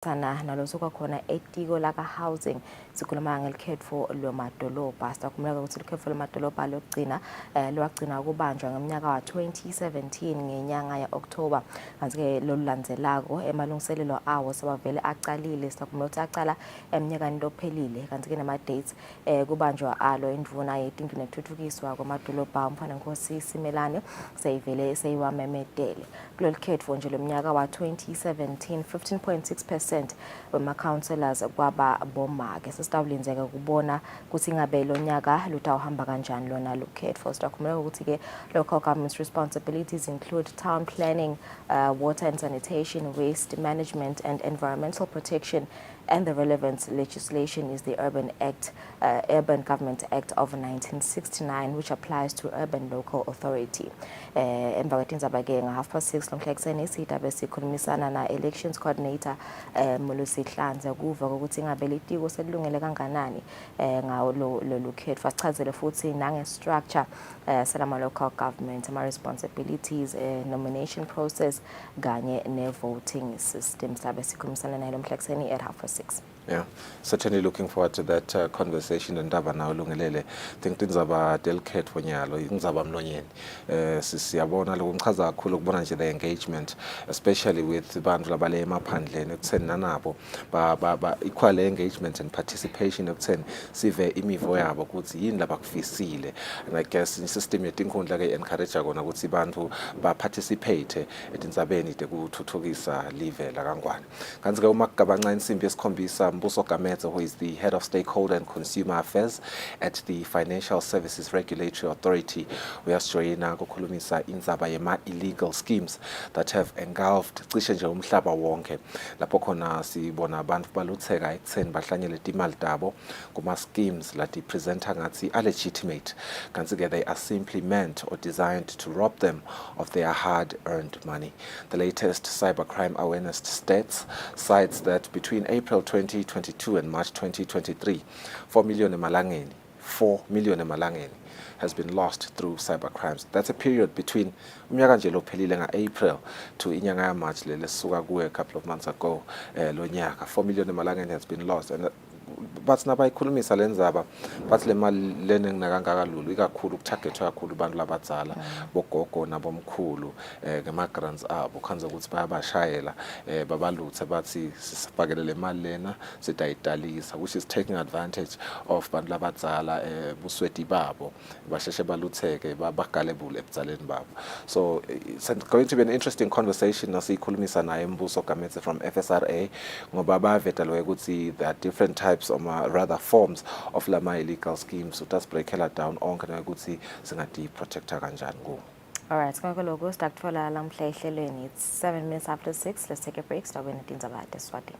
sana nalosuka khona etiko laka housing sikhuluma ngelikhetho lomadolobha sikhuluma ukuthi ilikhetho lomadolobha lokugcina lwagcina kubanjwa ngeminyaka wa 2017 ngenyanga ya October kanti ke lolulandzelako emalungiselelo awo sabavele aqalile sikhuluma ukuthi aqala eminyakeni lophelile kanti ke nama dates kubanjwa alo indvuna yetinto nethuthukiswa kwamadolobha umfana Nkosi Simelane sayivele sayiwamemedele kulolu khetho nje leminyaka wa 2017 15.6% wema councillors kwaba bomake sesitawulinzeka kubona ukuthi ngabe lo nyaka lutawuhamba kanjani lona lokhetho sikhuluma ukuthi ke local government's responsibilities include town planning, water and sanitation, waste management and environmental protection, and the relevant legislation is the Urban Government Act of 1969, which applies to urban local authority. Emva kwetindzaba ke nga6:30 lomhlekuseni sitabe sikhulumisana na elections coordinator Mulusihlanza kuva ukuthi ngabe litiko selilungele kanganani ngawo lo khetho asichazele futhi nange structure selama local government ama responsibilities nomination process kanye ne voting system sabe sikhulumisana naye lomhlekuseni at 6:30. Yeah, certainly looking forward to that conversation ndaba nawo lungelele think tindzaba delicate wonyalo indzaba mlonyeni siyabona lokumchaza kakhulu ukubona nje the engagement especially with bantu labale emaphandleni ekutheni nanabo ba equal engagement and participation ekutheni sive imivo yabo ukuthi yini labakufisile and I guess in system yetinkhundla ke encourage kona ukuthi bantu ba participate etindzabeni tekuthuthukisa live la kangwane kanti ke uMagabanca insimbi yesikhombisa Mbuso Gamete, who is the head of stakeholder and consumer affairs at the Financial Services Regulatory Authority, we are joining ukukhulumisa indzaba yema illegal schemes that have engulfed cishe nje umhlaba wonke lapho khona sibona abantu balutheka ekutheni bahlanyele imali tabo kuma schemes lati presenter ngathi are legitimate kanti ke they are simply meant or designed to rob them of their hard-earned money. The latest cybercrime awareness stats cites that between April 2022 and March 2023, 4 million emalangeni has been lost through cybercrimes. That's a period between unyaka nje lophelile nga-April to inyanga ya March lesuka kuwe a couple of months ago lo nyaka 4 million emalangeni has been lost and bathi nabayikhulumisa lenzaba bathi le mali lene nginakangaka lulu ikakhulu ukutargetwa kakhulu abantu labadzala bogogo nabomkhulu ngema grants abo khanza ukuthi bayabashayela babaluthe bathi sisifakele le mali lena sitayidalisa which is taking advantage of abantu labadzala busweti babo basheshe balutheke bagalebule ebudzaleni babo. So it's going to be an interesting conversation nasikhulumisa naye Mbuso Gamete from FSRA ngoba baveta lo ukuthi there are different types or rather forms of lama illegal schemes utasibreakela down onke nokuthi singadi protector kanjani ku. All right, ngakho sitakutfola lamhla ehlelweni. It's 7 minutes after 6. Let's take a break. Stop when it about Eswatini.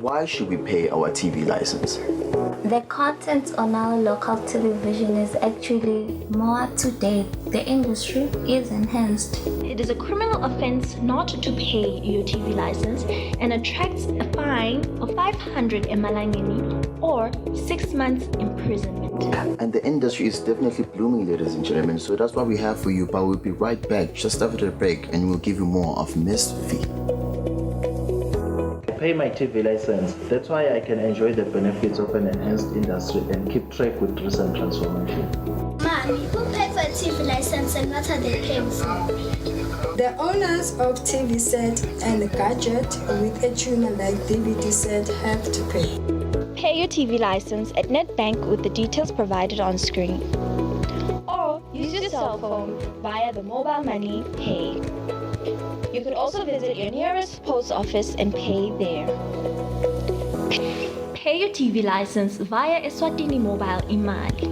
Why should we pay our TV license? The content on our local television is actually more up to date. The industry is enhanced. It is a criminal offense not to pay your TV license and attracts a fine of 500 emalangeni or 6 months imprisonment. And the industry is definitely blooming, ladies and gentlemen. So that's what we have for you. But we'll be right back just after the break and we'll give you more of Miss V. Pay my TV license. That's why I can enjoy the benefits of an enhanced industry and keep track with recent transformation. Mommy, who paid for a TV license and what are they paying for? The owners of TV set and a gadget with a tuner like DVD set have to pay. Pay your TV license at NetBank with the details provided on screen. Or use your cell phone via the mobile money pay. You could also visit your nearest post office and pay there. Pay your TV license via Eswatini Mobile Imali.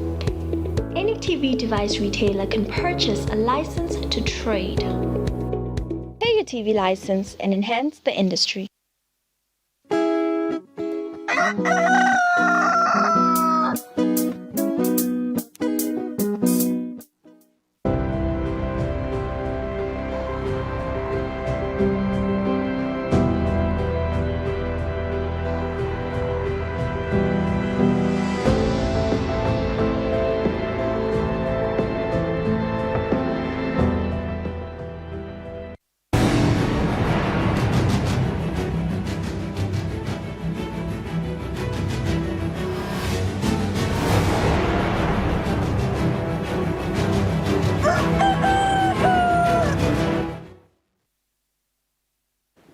Any TV device retailer can purchase a license to trade. Pay your TV license and enhance the industry.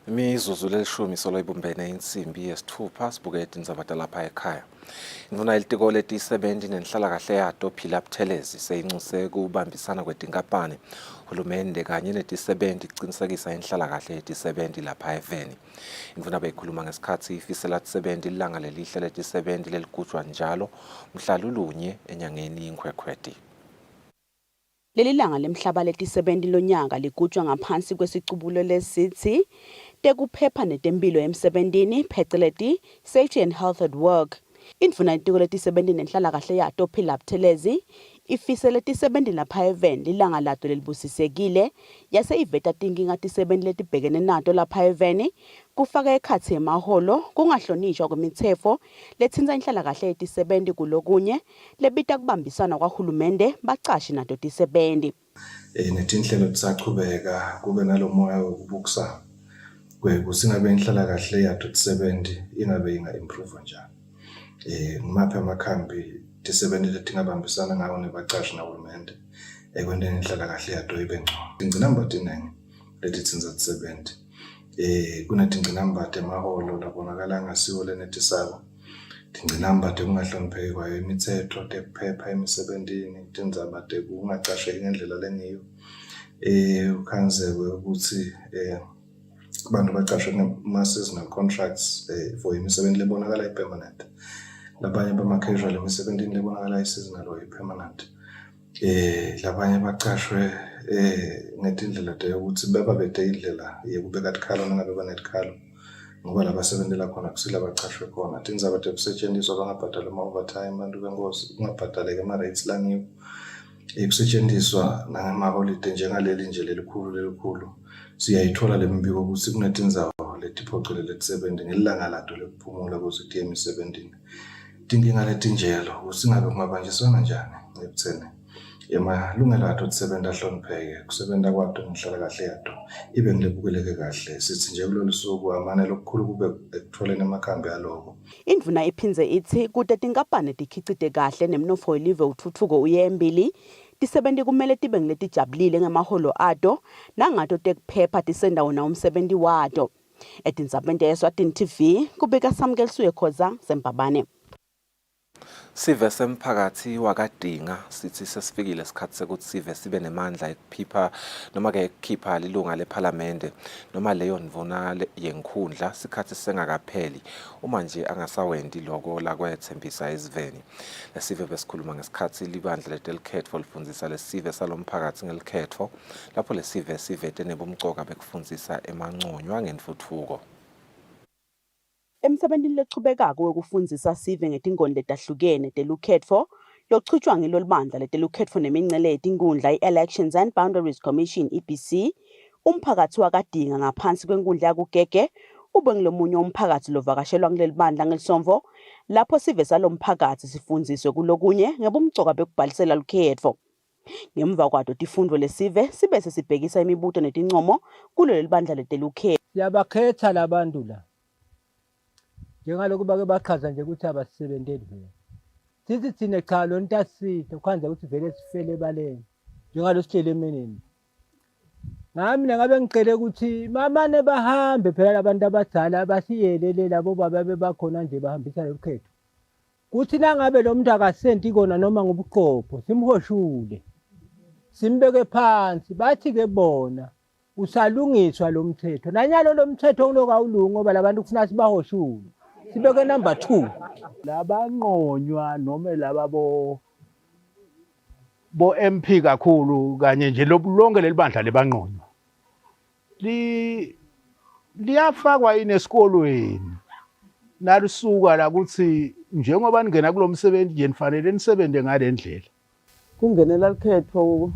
Imizuzu lelishumi solo ibumbene insimbi yesithupha sibukete indzaba lapha ekhaya. Indvuna yelitiko leti-70 nenhlalakahle yato Phila Buthelezi seyinxuse kubambisana kwetinkampani hulumende kanye neti-70 kucinisekisa inhlalakahle yeti-70 lapha eveni. Indvuna beyikhuluma ngesikhatsi ifisela ti-70 ilanga lelihle leti-70 leligujwa njalo mhla lulunye enyangeni Inkhwekhweti. Leli langa lemhlaba leti-70 lonyaka ligujwa ngaphansi kwesicubulo lesithi tekuphepha netempilo emsebentini pheceleti Safety and Health at Work. Indvuna yelitiko leti-70 nenhlalakahle yato Phila Buthelezi ifise leti-70 lapha eveni lilanga lato lelibusisekile yase iveta tinkinga ti-70 letibhekene nato lapha eveni kufaka ekhatsi emaholo kungahlonishwa kwemitsetfo letsinza inhlalakahle yeti-70 kulokunye lebita kubambisana kwahulumende bacashi nato ti-70. Netinhlelo tisachubeka kube nalomoya wokubukusa kusingabe inhlalakahle yato ti-70 ingabe inga-improve njani. Ngimaphi amakhambi ti-70 letingabambisana ngawo nebacashi nahulumende ekwenteni inhlalakahle yato ibe ngcono. Tingcinamba tiningi letitsinza ti-70. Kunetingcinamba temaholo labonakala ngasiwo lenetisako. Tingcinamba tekungahlonipheki kwayo imitsetfo tekuphepha emisebentini, tindzaba tekungacasheki ngendlela lengiyo. Ukhanzekwe ukuthi abantu bacashwe ngama-seasonal contracts for imisebenti lebonakala i-permanent. Labanye bama-casual emisebentini lebonakala i-seasonal or i-permanent. Labanye bacashwe ngetindlela yokuthi bebabete indlela yekubeka tikhalo nangabe banetikhalo ngoba labasebentela khona kusile abacashwe khona. Tindzaba tekusetshenziswa bangabhadali ama-overtime bantu benkosi kungabhadaleki ama-rates langiwo. Kusetshenziswa nangamaholide njengaleli nje lelikhulu siyayithola lembiko ukuthi kunetindzaba letiphoqele leti-70 ngelilanga lato lekuphumula kuze tiye emisebentini. Tinkinga letinjelo kusingabe kungabanjiswana njani ekutheni emalungelo ato ti-70 ahlonipheke kusebenta kwato nenhlalakahle yato ibe ngilebukeleke kahle sithi nje kulolu suku amane lokukhulu kube ekutholeni amakhambi aloko. Indvuna iphindze ithi kute tinkampani tikhicite kahle nemnotfo welive uthuthuko uye embili ti-70 kumele tibe ngiletijabulile ngemaholo ato nangato tekuphepha tisendawona umsebenti wato. Etindzabeni te-Eswatini TV kubika Samkelisuye Khoza Sembabane. Sive semphakathi wakadinga sithi sesifikile isikhathi sekuthi sive sibe nemandla ekuphipha noma ke ekukhipha lilunga lephalamende noma leyo ndvuna yenkhundla sikhathi sengakapheli uma nje angasawendi loko la kwethembisa eziveni. Lesive besikhuluma ngesikhathi libandla letelikhetfo lifundzisa lesive salomphakathi ngelikhetfo lapho lesive sivete nebumcoka bekufundzisa emanconywa ngenfutfuko. Emsebentini lechubekako wekufundzisa sive ngetingoni letahlukene telukhetfo lochutjwa ngilo libandla letelukhetfo nemincele yetinkhundla i-Elections and Boundaries Commission EBC, umphakathi wakadinga ngaphansi kwenkundla yakugege ube ngilomunye umphakathi lovakashelwa kuleli bandla ngelisomvo lapho sive salomphakathi sifundziswe kulokunye ngebumcoka bekubhalisela lukhetfo. Ngemva kwato tifundvo lesive sibe sesibhekisa imibuto netincomo kuleli bandla letelukhetfo. Siyabakhetha labantu la njengalokhu bake bachaza nje ukuthi abasisebenteli vele. Sithi thina cha lo nto asitho kwanza ukuthi vele sifele ebaleni njengalo sihlele emeneni. Nami ngabe ngicela ukuthi mamane bahambe phela labantu abadala abasiyelele labo baba bebakhona nje bahambisa lokhetho. Kuthi nangabe lo muntu akasenti kona noma ngobuqopho simhoshule. Simbeke phansi bathi ke bona usalungiswa lo mthetho. Nanyalo lo mthetho kulokawulungu ngoba labantu kufuna sibahoshule. Sibeke number 2 labanqonywa noma laba bo MP kakhulu kanye nje lonke leli bandla lebanqonywa liyafakwa yini esikolweni nalisuka la kuthi njengoba ningena kulo msebenzi nje nifanele nisebenze ngale ndlela. Kungenela likhetho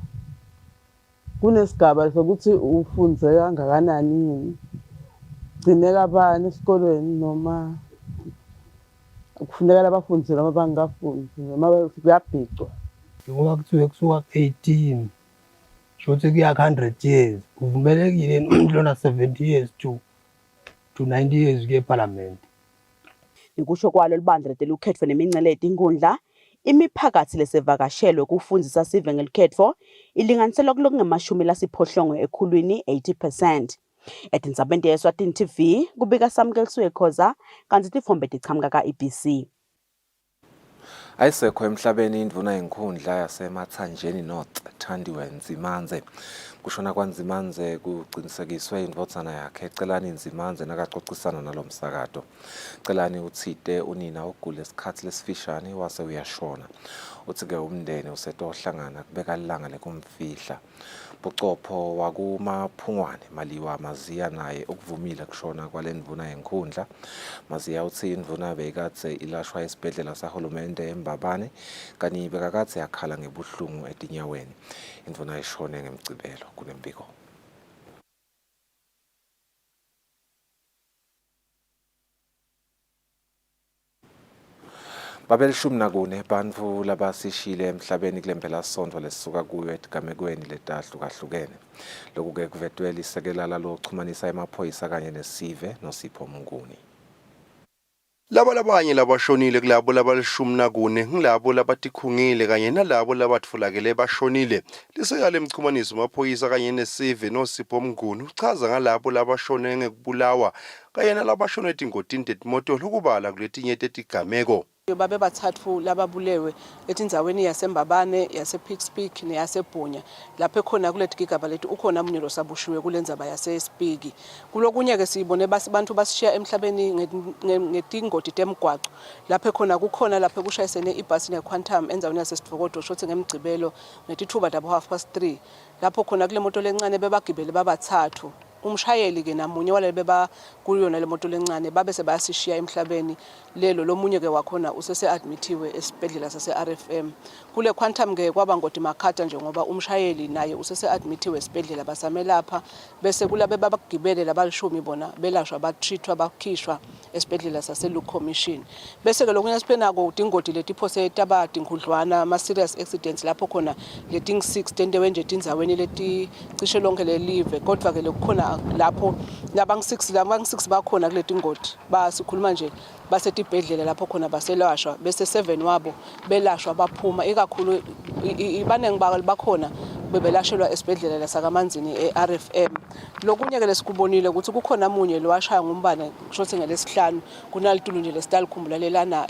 kunesigaba sokuthi ufunze kangakanani yini, gcineka bani esikolweni noma kufuneka abafundi noma bangafundi noma kuyabhicwa. Ngoba kuthiwe kusuka ku-18 shothi kuya ku-100 years uvumelekile lona 70 years to 90 years kuye eParliament. Ngikusho kwalo libandla letelukhetfo nemincele yetinkundla imiphakathi lesevakashelwe kufundzisa sive ngelikhetfo ilinganiselwa kulokungama-80 ekhulwini 80%. Etindzabeni yeSwatini TV kubika Samkeliswe Khoza kanti titfombe tichamuka ka-EBC. Ayisekho emhlabeni indvuna yenkhundla yaseMathanjeni North Thandiwe Nzimanze. Kushona kwaNzimanze kuqinisekiswe indvodzana yakhe Celani Nzimanze nakaxoxisana nalo msakato. Celani uthite unina ogula esikhathi lesifishane wase uyashona. Uthi-ke umndeni usetohlangana kubeka ilanga lekumfihla. Buchopho wakumaphungwane Maliwa Maziya naye okuvumile kushona kwale ndvuna yenkhundla. Maziya uthi indvuna beyikadze ilashwa esibhedlela sahulumende eMbabane kanti bekakadze yakhala ngebuhlungu etinyaweni. Indvuna ishone ngemgcibelo kunembiko. Babelishumi bantfu labasishile emhlabeni kule mpelasonto lesisuka kuyo etigamekweni letahlukahlukene. Loku-ke kuvetwe lisekela lalochumanisa emaphoyisa kanye nesive noSipho Mnguni. Laba labanye labashonile kulabo labalishumi ngilabo labatikhungile kanye nalabo labatfolakele bashonile. Lisekela lemchumaniso maphoyisa kanye nesive noSipho Mnguni uchaza ngalabo labashone ngekubulawa kanye nalabashone etingodini tetimoto lokubala kuletinye tetigameko. Babe bathathu lababulewe etindzaweni yaseMbabane, yasePickspeak neyasebhunya. Lapho khona kule tigigaba lethu ukhona umunye losabushiwe kule ndzaba yaseSpiki. Kulokunye ke sibone bantu basishiya emhlabeni ngetingoti temgwaqo. Lapho khona kukhona lapho kushayisene ibhasi neQuantum endaweni yaseSithokodo shothi ngemgcibelo ngetithuba labo 3:30. Lapho khona kule moto lencane bebagibele babathathu. Umshayeli ke namunye wale beba kuyona le moto lencane babe sebayasishiya emhlabeni. Lelo lomunye ke wakhona usese admithiwe esibhedlela sase RFM. Kule Quantum ke kwaba ngoti makhatha njengoba umshayeli naye usese admithiwe esibhedlela basamelapha bese kulabe babagibele labalishumi bona belashwa batreatwa bakhishwa esibhedlela sase Luke Commission. Bese ke lokunye siphenako udingoti letiphose etabadi ngudlwana ama serious accidents lapho khona leting 6 tendewe nje tindzaweni leti cishe lonke lelive kodwa ke lokukhona lapho labang 6 bakhona kule tingoti basikhuluma nje basetibhedlela lapho khona baselashwa bese 7 wabo belashwa baphuma ikakhulu ibanengi bakhona bebelashelwa esibhedlela lasakamanzini eRFM. Lokunye ke lesikubonile ukuthi kukhona umunye lowashaya ngumbane shothi ngelesihlanu kunalitulu nje lesitalikhumbula lelana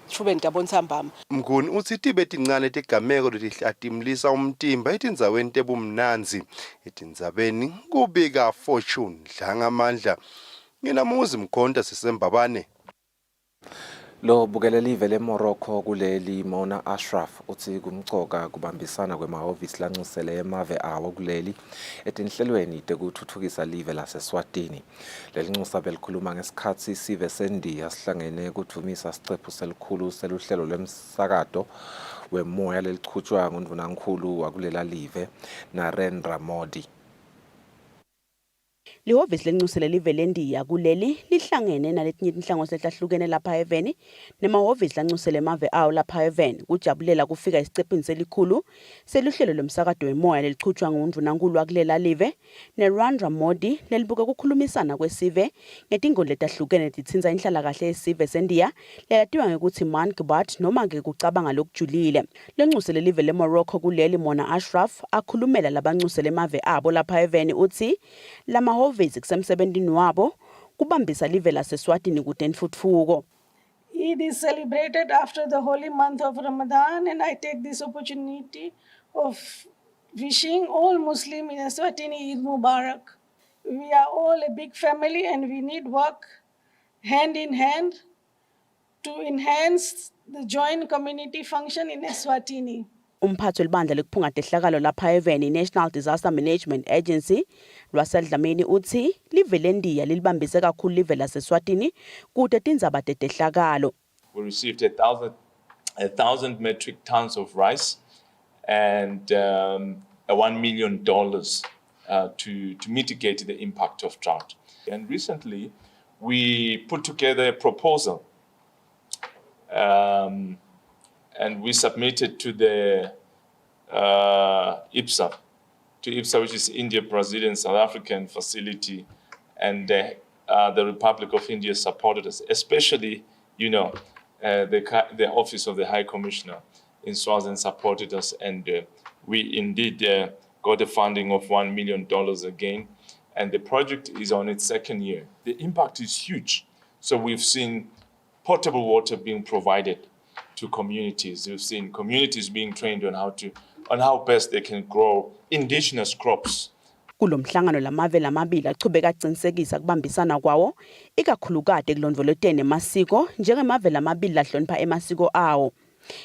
Shubeni Tabonsambama. Mnguni uthi tibe tincane tegameko letihlatimlisa umtimba etindzaweni tebumnanzi etindzabeni kubika Fortune Dlangamandla nginamuzi Mkhonda siseMbabane. Lo bukele live leMorocco kuleli Mona Ashraf uthi kumcoka kubambisana kwemahhovisi lanxusele emave awo kuleli etinhlelweni tekuthuthukisa live laseSwatini. Lelinxusa belikhuluma ngesikhathi sive seNdiya sihlangene kudumisa sicephu selikhulu seluhlelo lwemsakato wemoya lelichutshwa ngundvunankhulu wakulela live Narendra Modi. Lihhovisi lenxusele live leNdiya kuleli lihlangene naletinye inhlangothi lehlahlukene lapha eveni nemahhovisi lanxusele emave awo lapha eveni kujabulela kufika isicephini selikhulu seluhlelo lomsakado wemoya lelichutshwa ngundvunankulu wakulela live Narendra Modi lelibuka kukhulumisana kwesive ngetingoni letahlukene titsinza inhlalakahle yesive seNdiya lelatiwa ngekuthi Man Ki Baat noma ke kucabanga lokujulile. Lenxusele live leMorocco kuleli Mona Ashraf akhulumela labanxusele emave abo lapha eveni uthi lamahhovisi kusemsebentini wabo kubambisa live laseSwatini kutentfutfuko. Eid is celebrated after the holy month of Ramadan, and I take this opportunity of wishing all Muslims in Eswatini Eid Mubarak. We are all a big family and we need work hand in hand to enhance the joint community function in Eswatini. Umphathi welibandla lekuphunga dehlakalo lapha eVeni National Disaster Management Agency lwaseDlamini uthi live lendiya lilibambise kakhulu live laseSwatini kude tindzaba tedehlakalo. We received 1,000 metric tons of rice and $1 million to mitigate the impact of drought. And recently, we put together a proposal and we submitted to the IPSA, which is India, Brazil, and South African facility, and the Republic of India supported us, especially, the Office of the High Commissioner in Swaziland supported us, and we indeed got a funding of $1 million again, and the project is on its second year. The impact is huge. So we've seen potable water being provided to communities. We've seen communities being trained on how best they can grow indigenous crops. Kulomhlangano lamave lamabili achubeka aqinisekisa kubambisana kwawo ikakhulukade kulondvoloteni emasiko njengemave lamabili lahlonipha emasiko awo.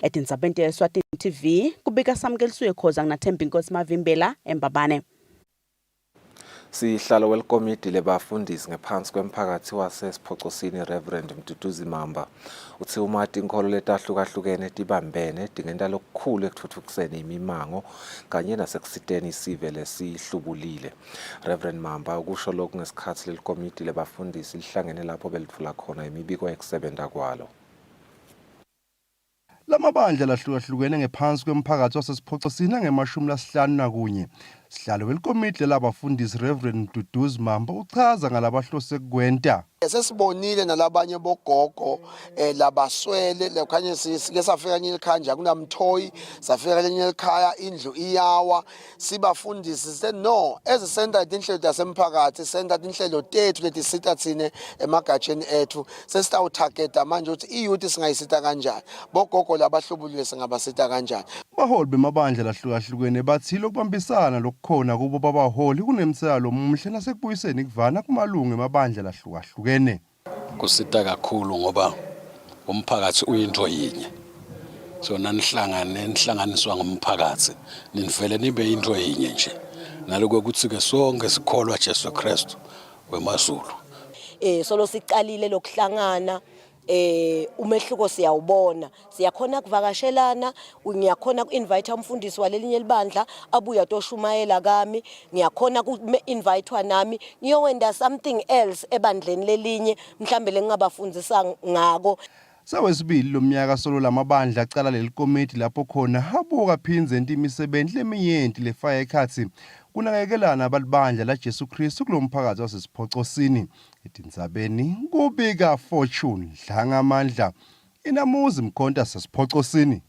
Etindzabeni teSwatini TV kubika Samkeliswe Khoza nginaThemba Inkosi Mavimbela eMbabane. Sihlalo welkomiti lebafundisi ngaphansi kwemphakathi wasesiphocosini Reverend Mduduzi Mamba uthi uma inkolo letahlukahlukene tibambene tingenta lokukhulu ekuthuthukiseni imimango kanye nasekusiteni isive lesihlubulile. Reverend Mamba ukusho lokhu ngesikhathi lelikomiti lebafundisi lihlangene lapho belithula khona imibiko yokusebenza kwalo. Lamabandla lahlukahlukene ngephansi kwemphakathi wasesiphocosini nge-51. Sihlalo welkomiti labafundisi Reverend Mduduzi Mamba uchaza ngalabahlose kwenta. Sesibonile nalabanye bogogo labaswele lekhanye sike safika nye ekhaya kunamthoyi safika lenye ekhaya indlu iyawa sibafundisi se no ezisenda inhlelo zasemphakathi senda inhlelo tethu letisita thine emagajeni ethu sesitawu targeta manje ukuthi iyouth singayisita kanjani bogogo labahlubulile singabasita kanjani. Abaholi bemabandla lahlukahlukene bathile ukubambisana lokukhona kubo babaholi kunemsalo omuhle nasekubuyiseni kuvana kumalungu emabandla lahlukahlukene. Kusita kakhulu ngoba umphakathi uyinto yinye. So nanihlanganiswa ngumphakathi nivele nibe into yinye nje. Naloko kuthi ke sonke sikholwa Jesu Kristu weMazulu. Solo siqalile lokuhlangana umehluko siyawubona siyakhona kuvakashelana ngiyakhona uinvite umfundisi walelinye libandla abuya toshumayela kami ngiyakhona ku-invitewa nami ngiyowenda something else ebandleni lelinye mhlambe lengingabafundisa ngako. Sawesibili lomnyaka solo lamabandla acala lelikomiti lapho khona habuka phinze imisebenzi leminyenti lefaya ekhathi kunakekelana abalibandla la Jesu Kristu kulomphakathi wasesiphocosini. Etindzabeni kubika Fortune Dlangamandla inamuzi mkhonta sesiphocosini.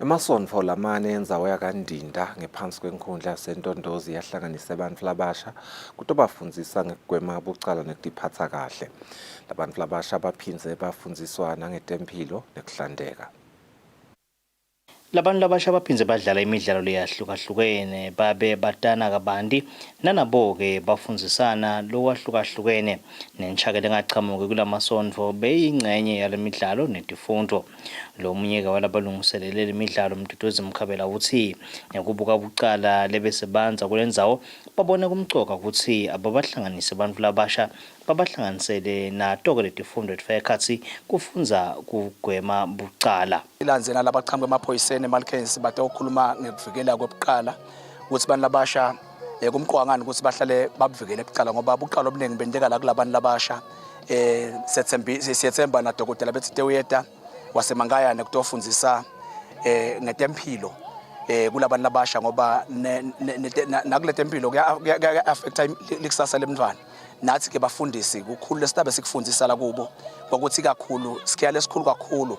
Emasonto lamane enzawo yakandinda ngephansi kwenkhundla yasentondozi yahlanganisa abantu labasha kutobafundzisa ngekugwema bucala nekutiphatsa kahle. Labantu labasha baphinze bafundziswana ngetempilo nekuhlandeka. Labantu labasha baphinze badlala imidlalo leyahlukahlukene babe batana kabanti nanaboke bafundzisana lokwahlukahlukene nenchakele ngachamuke kulamasonto beyingcenye yalemidlalo netifundo. Lo munyeke walabalungiselele imidlalo Mduduzi Mkhabela uthi ngekubuka bucala lebesebanza kulendzawo babone kumcoka ukuthi ababahlanganise abantu labasha babahlanganisele nato letifundo etfaya ekhatsi kufundza kugwema bucala. Ilandzela labachambwe emaphoyiseni eMalkensi bate ukukhuluma ngekuvikela kwebucala ukuthi abantu labasha kumqwangana ukuthi bahlale babuvikele bucala ngoba bucala obuningi bendeka la kulabantu labasha siyethemba na dokotela bethi Tewuyeta wasemangayane kutofundzisa ngetempilo kulabantu labasha ngoba nakule tempilo kuya affecta likusasa lemntwana. Nathi ke bafundisi kukhulu lesitabe sikufundisa la kubo ukuthi kakhulu sikiyale esikhulu kakhulu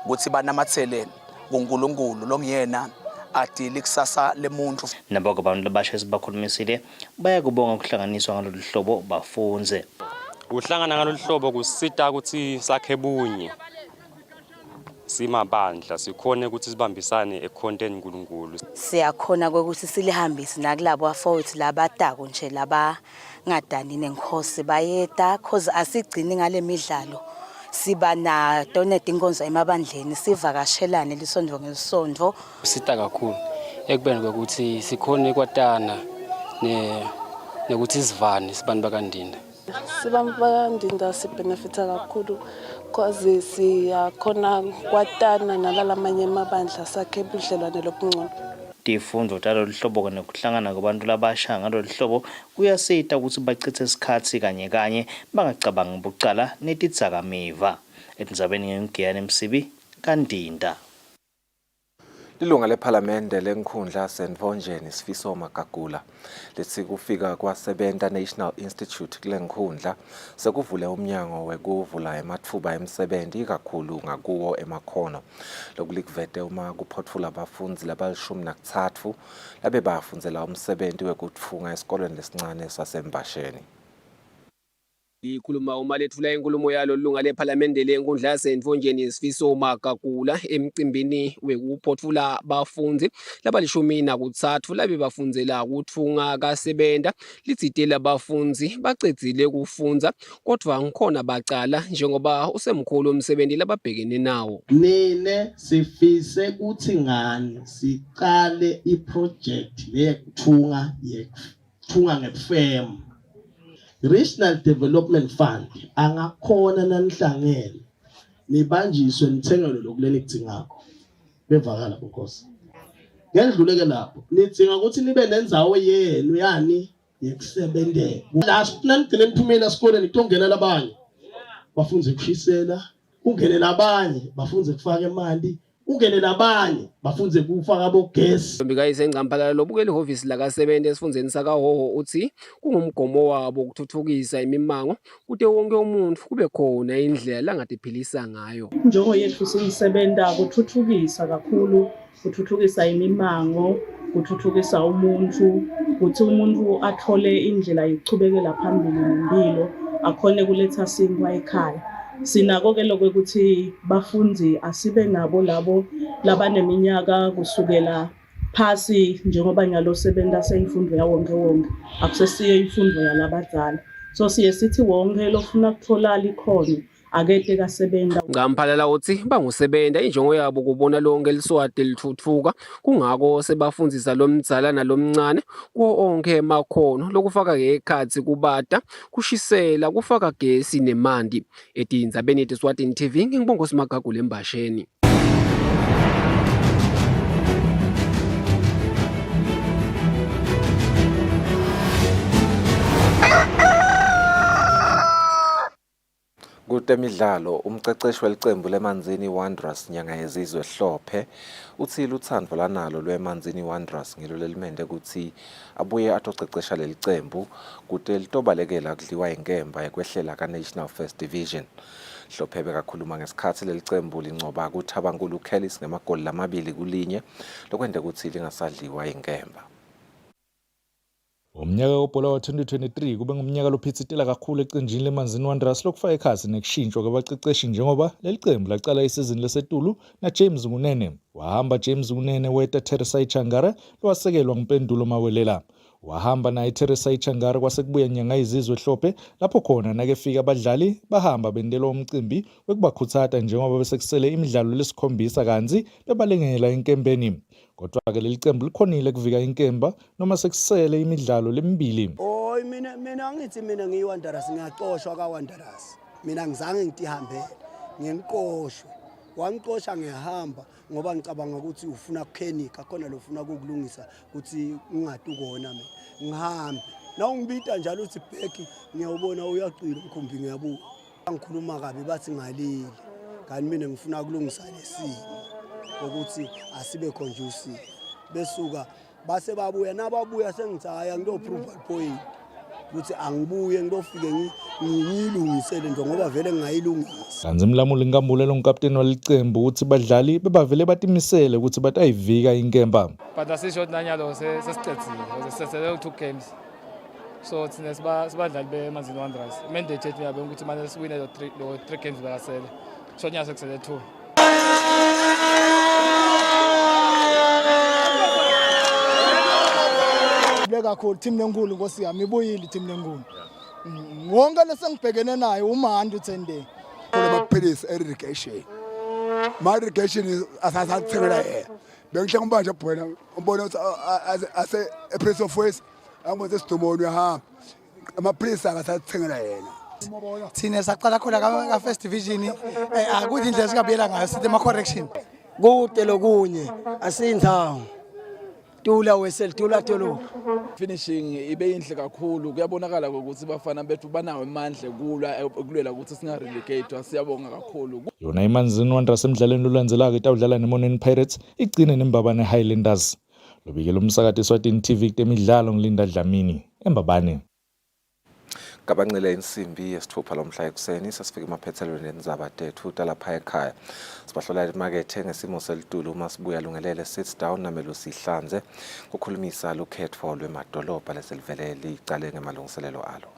ukuthi banamathele kuNkulunkulu longiyena adili kusasa lemuntu. Naboko abantu labasha esibakhulumisile bayakubonga ukuhlanganiswa ngalolu hlobo bafunze. Ukuhlangana ngalolu hlobo kusita ukuthi sakhe bunye. Simabandla sikhone ukuthi sibambisane econtent uNkulunkulu. Siyakhona ukuthi silihambise nakulabo afowethu labatako nje laba ngadani nenkhosi bayeta cause asigcini ngale midlalo siba nato netinkonzo emabandleni sivakashelane lisondvo ngelisondvo. Sita kakhulu ekubeni kokuthi sikhona kwatana nekuthi sivane sibantu bakandinda. Sibantu bakandinda sibenefita kakhulu cause siyakhona kwatana nalalamanye amabandla sakhe ubudlelwane lobungcono. Tifundvo talolu hlobo nekuhlangana kwabantu labasha ngalolu hlobo kuyasita ukuthi bachithe isikhathi kanye kanye bangacabangi bucala netidzakamiva. Etindzabeni ngengiyane Msibi Kandinda. Lilunga lephalamende lenkhundla Senvonjeni Sifiso Magagula lithi kufika kwaSebenta National Institute kulenkhundla sekuvule umnyango wekuvula ematfuba emsebenzi kakhulu ngakuwo emakhono. Lokulikuvete uma kuphothula abafunzi labalishumi labe bafundzela umsebenzi wekutfunga esikoleni lesincane saseMbasheni. Ikhuluma uma lethula inkulumo yalo lunga lephalamende lenkundla yaseNtvonjeni Sifiso Magagula emcimbini wekuphothula abafunzi labalishumi labe bafundzela kutfunga kaSebenta litsitela abafunzi bacedzile kufundza kodwa ngikhona bacala njengoba usemkhulu umsebenzi lababhekene nawo. Nine sifise kuthi ngani siqale iproject lekuthunga ngefem. Regional Development Fund angakhona nanhlangene nibanjiswe nithengelo lokuleni kudingako bevakala bonkosi ngendluleke lapho nidinga ukuthi nibe nendzawo yenu yani yekusebenzela last nanigcina imphumela esikoleni kutongena labanye bafunze kushisela ungene labanye bafunze kufaka imali ungene labanye bafunze kufaka bogesi. Mbikayise engcamphalala lobukela ihhovisi lakaSebenta esifundeni sakaHoho uthi kungumgomo wabo ukuthuthukisa imimango kude wonke umuntu kube khona indlela langatiphilisa ngayo. Njongo yethu siyisebenza kuthuthukisa kakhulu, kuthuthukisa imimango, kuthuthukisa umuntu, ukuthi umuntu athole indlela yokuchubekela phambili nempilo, akhone kuletha sinkwa ekhaya. Sinako ke lokho ukuthi bafunzi asibe nabo labo labaneminyaka kusukela phasi njengoba nyalo Sebenta seyimfundo yawonke wonke akusesiye imfundo yalabadala. So siye sithi wonke lofuna ukuthola likhono akete kaSebenta. Ngamphalala uthi banguSebenta injongo yabo kubona lonke liswati lithuthuka kungako sebafundzisa lomdzala nalomncane kuwo onke emakhono lokufaka ngekhatsi kubata kushisela kufaka gesi nemanti. Etindzabeni Eswatini TV ngibonga Magagula eMbasheni. Kutemidlalo umceceshi welicembu leManzini Wanderers nyanga yezizwe Hlophe uthi luthando lanalo lweManzini Wanderers ngilo lelimende ukuthi abuye atocecesha lelicembu kude litobalekela kudliwa inkemba yekwehlela kaNational First Division. Hlophe bekakhuluma ngesikhathi lelicembu lincoba ukuthi abankulu Kellis ngemagoli 2-1 lokwende ukuthi lingasadliwa inkemba. Umnyaka wobhola wa-2023 kube ngumnyaka lophithitela kakhulu ecenjini leManzini Wanderers lokufaka ikhasi nekushintshwa kwabaceceshi njengoba leli qembu laqala isizini lesetulu naJames Ngunene. Wahamba James Ngunene weta Teresa Ichangara lowasekelwa nguMpendulo Mawelela. Wahamba naye Teresa Ichangara kwasekubuya nyanga yezizwe Hlophe lapho khona nakefika abadlali bahamba bendelwa umcimbi wekubakhuthatha njengoba besekusele imidlalo lesikhombisa kanzi bebalengela inkembeni. Kodwa-ke leli qembu likhonile kuvika inkemba noma sekusele imidlalo lemibili. Oh mina ngithi mina ngiyiWanderers ngiyaxoshwa kaWanderers. Mina ngizange ngitihambele ngiqoshwe. Wangiqosha ngihamba ngoba ngicabanga ukuthi ufuna ukukhenika khona lo ufuna ukulungisa ukuthi ungatukona mina. Ngihambe. Na ungibita njalo uthi Bheki ngiyawubona uyaqila umkhumbi ngiyabuka. Ngikhuluma kabi bathi ngalile. Kanti mina ngifuna ukulungisa lesimo. Ukuthi asibe conducive besuka base babuya nababuya sengithi haya ngilo approval point ukuthi angibuye ngilofike ngiyilungisele nje ngoba vele ngingayilungisa. Kanzi Mlamuli Nkambule lomkapteni walicembu uthi badlali bebavele batimisele ukuthi batayivika inkemba. But asisho nanyalo sesicedzile sesele 2 games. So thina sibadlali beManzini Wanderers. Mandate yethu yabe ukuthi manje siwine lo 3 games bakasele. So nyase kusele 2. Kakhulu team lenkulu Nkosi yami ibuyile team lenkulu. Wonke lesengibhekene naye uMahandi uThende. amaphilisi irrigation ma irrigation asasathengela yena bengihle ngibanje bhwena umbona ukuthi ase Prince of Wales angibona Sidomoni uyahamba amaphilisi akasathengela yena thina saqala khona ka first division akuthi indlela sikabuyela ngayo sithi ama correction kude lokunye asindzawo tula wesel tula tolo finishing ibe inhle kakhulu kuyabonakala ukuthi bafana bethu banawo amandla kulwela ukuthi singa relegate siyabonga kakhulu. Yona iManzini Wanderers emidlalweni olandzelako itawudlala neMoneni Pirates igcine neMbabane Highlanders. Lobikela umsakathi Eswatini TV kutemidlalo ngilinda Dlamini eMbabane. Kabancele insimbi yesithupha lomhla ekuseni sasifika emaphethelweni endzaba tethu talapha ekhaya. Sibahlola imakethe ngesimo selitulu uma sibuya lungelele sits down namelo sihlanze kukhulumisa lukhetho lwemadolobha leselivele licale ngemalungiselelo alo.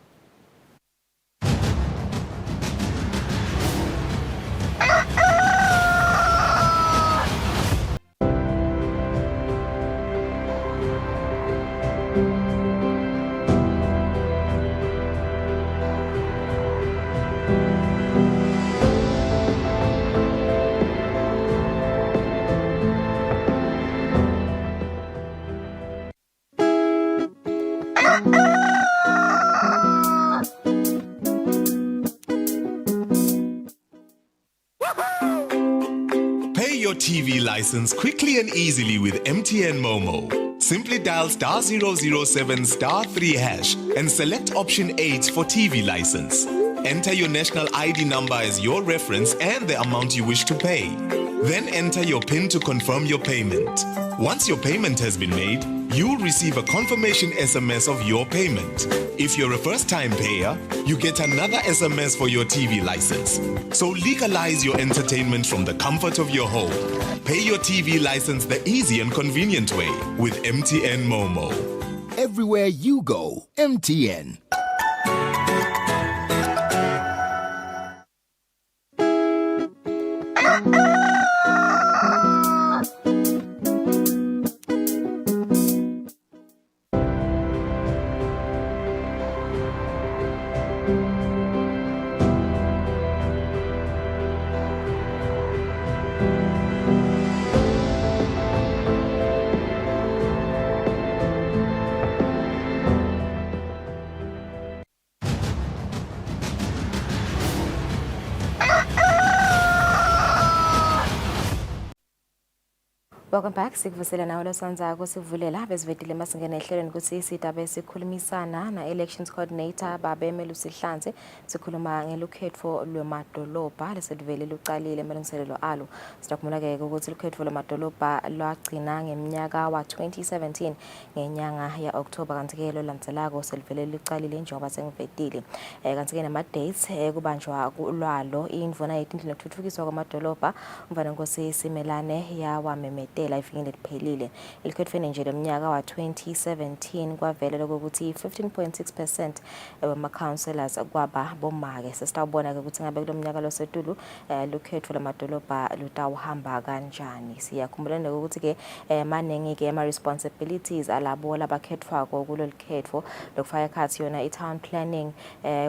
Your TV license quickly and easily with MTN Momo. Simply dial *007 *3 hash and select option 8 for TV license. Enter your national ID number as your reference and the amount you wish to pay. Then enter your PIN to confirm your payment. Once your payment has been made, you'll receive a confirmation SMS of your payment. If you're a first-time payer, you get another SMS for your TV license. So legalize your entertainment from the comfort of your home. Pay your TV license the easy and convenient way with MTN Momo. Everywhere you go, MTN. Welcome back. Sikuvusela nawe losanzako sivulela bezivedile masingena ehlelweni ukuthi isitabe sikhulumisana na elections coordinator babemelu sihlanze sikhuluma ngelukhetho lwemadolobha lesedivele lucalile emalungiselelo alo. Sidakumula ke ukuthi lukhetho lwemadolobha lwagcina ngeminyaka wa 2017 ngenyanga ya October kanti ke lo landzelako selivele lucalile njengoba sengivedile. Kanti ke nama dates kubanjwa kulwalo indvuna yetindlu nokuthuthukiswa kwamadolobha umvana Nkosi Simelane yawamemete ifikile liphelile ilikhetho nje lomnyaka wa 2017 kwavela lokuthi 15.6% wama councillors kwaba bomake sesitawubona ke ukuthi ngabe kulomnyaka losetulu lukhetho lamadolobha lutawuhamba kanjani siyakhumbula ukuthi ke maningi ke ama responsibilities alabo labakhethwa kulolukhetho lokufaka ekhathi yona i-town planning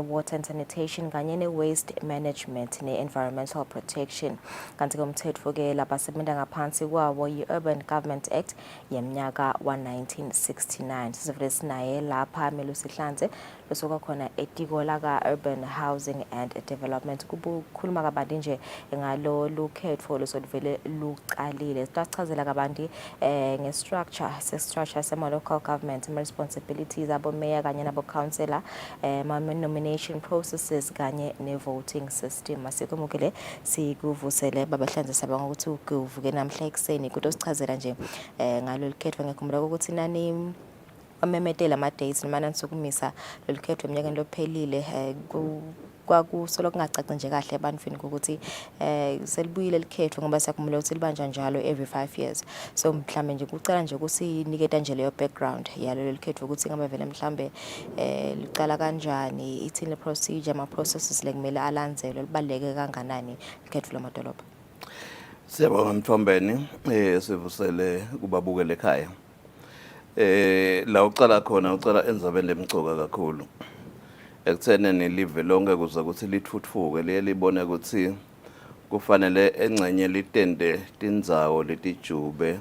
water and sanitation kanye ne-waste management ne-environmental protection kanti ke umthetho ke labasebenza ngaphansi kwawo Urban Government Act yeminyaka wa 1969 sisivele sinaye lapha melusihlanze losoka khona etiko la ka Urban Housing and Development kukhuluma kabanti nje ngalo lukhetho losodivele luqalile sitachazela kabanti ngestructure sema local government responsibilities abo mayor kanye nabo councillor nomination processes kanye ne voting system asikumukele sikuvusele babahlanze sabanga ukuthi ukuvuke namhla ekseni kuthi sichazela nje ngalo likhetho ngikhumbula ukuthi nani amemetela ama dates noma nanisukumisa lolikhetho eminyakeni lophelile kwakusolo kungacaci nje kahle ebantwini ukuthi selibuyile likhetho ngoba siyakhumula ukuthi libanja njalo every 5 years so mhlambe nje kucala nje kusiniketa nje leyo background yalo likhetho ukuthi ngabe vele mhlambe licala kanjani ithini procedure ama processes lekumele alandzelwe libaleke kanganani likhetho lamadolobha. Siyabonga Mthombeni sivusele kubabukele ekhaya la uqala khona ucala enzabeni lemcoka kakhulu ekutheneni live lonke kuze ukuthi lithuthuke liye libone ukuthi kufanele engcenye litende tindzawo letijube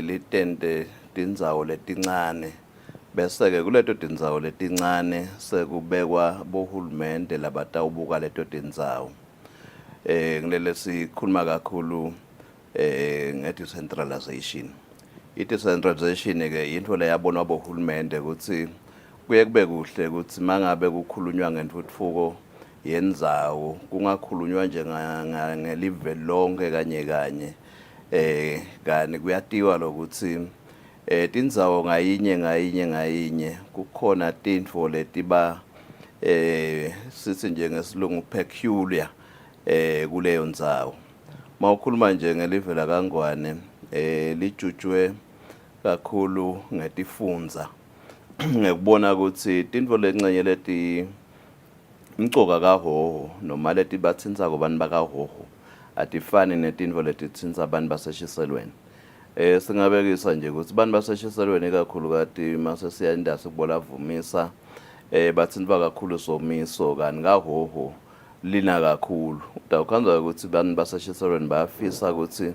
litende tindzawo letincane bese-ke kuleto tindzawo letincane sekubekwa bohulumende labatawubuka leto tindzawo ngilele sikhuluma kakhulu nge-decentralization. I-decentralization-ke yinto leyabonwa bohulumende ukuthi kuye kube kuhle ukuthi mangabe kukhulunywa ngentutfuko yendzawo kungakhulunywa nje ngelive lonke kanye kanye kuyatiwa lokuthi tindzawo ngayinye kukhona tintfo letiba sithi nje ngesilungu peculiar kuleyo ndzawo. Mawukhuluma nje ngelive laKangwane lijutshwe kakhulu ngetifundza ngekubona ukuthi tintfo lencenye leti mcoka kahoho noma leti batsintsako abantu bakahoho atifani netintfo letitsintsa abantu baseshiselweni. Singabekisa nje ukuthi abantu baseshiselweni kakhulukati mase siyandasa kubola vumisa batsintsa kakhulu somiso kanti kahoho lina kakhulu. Utawukhanza ukuthi abantu baseshiselweni bayafisa ukuthi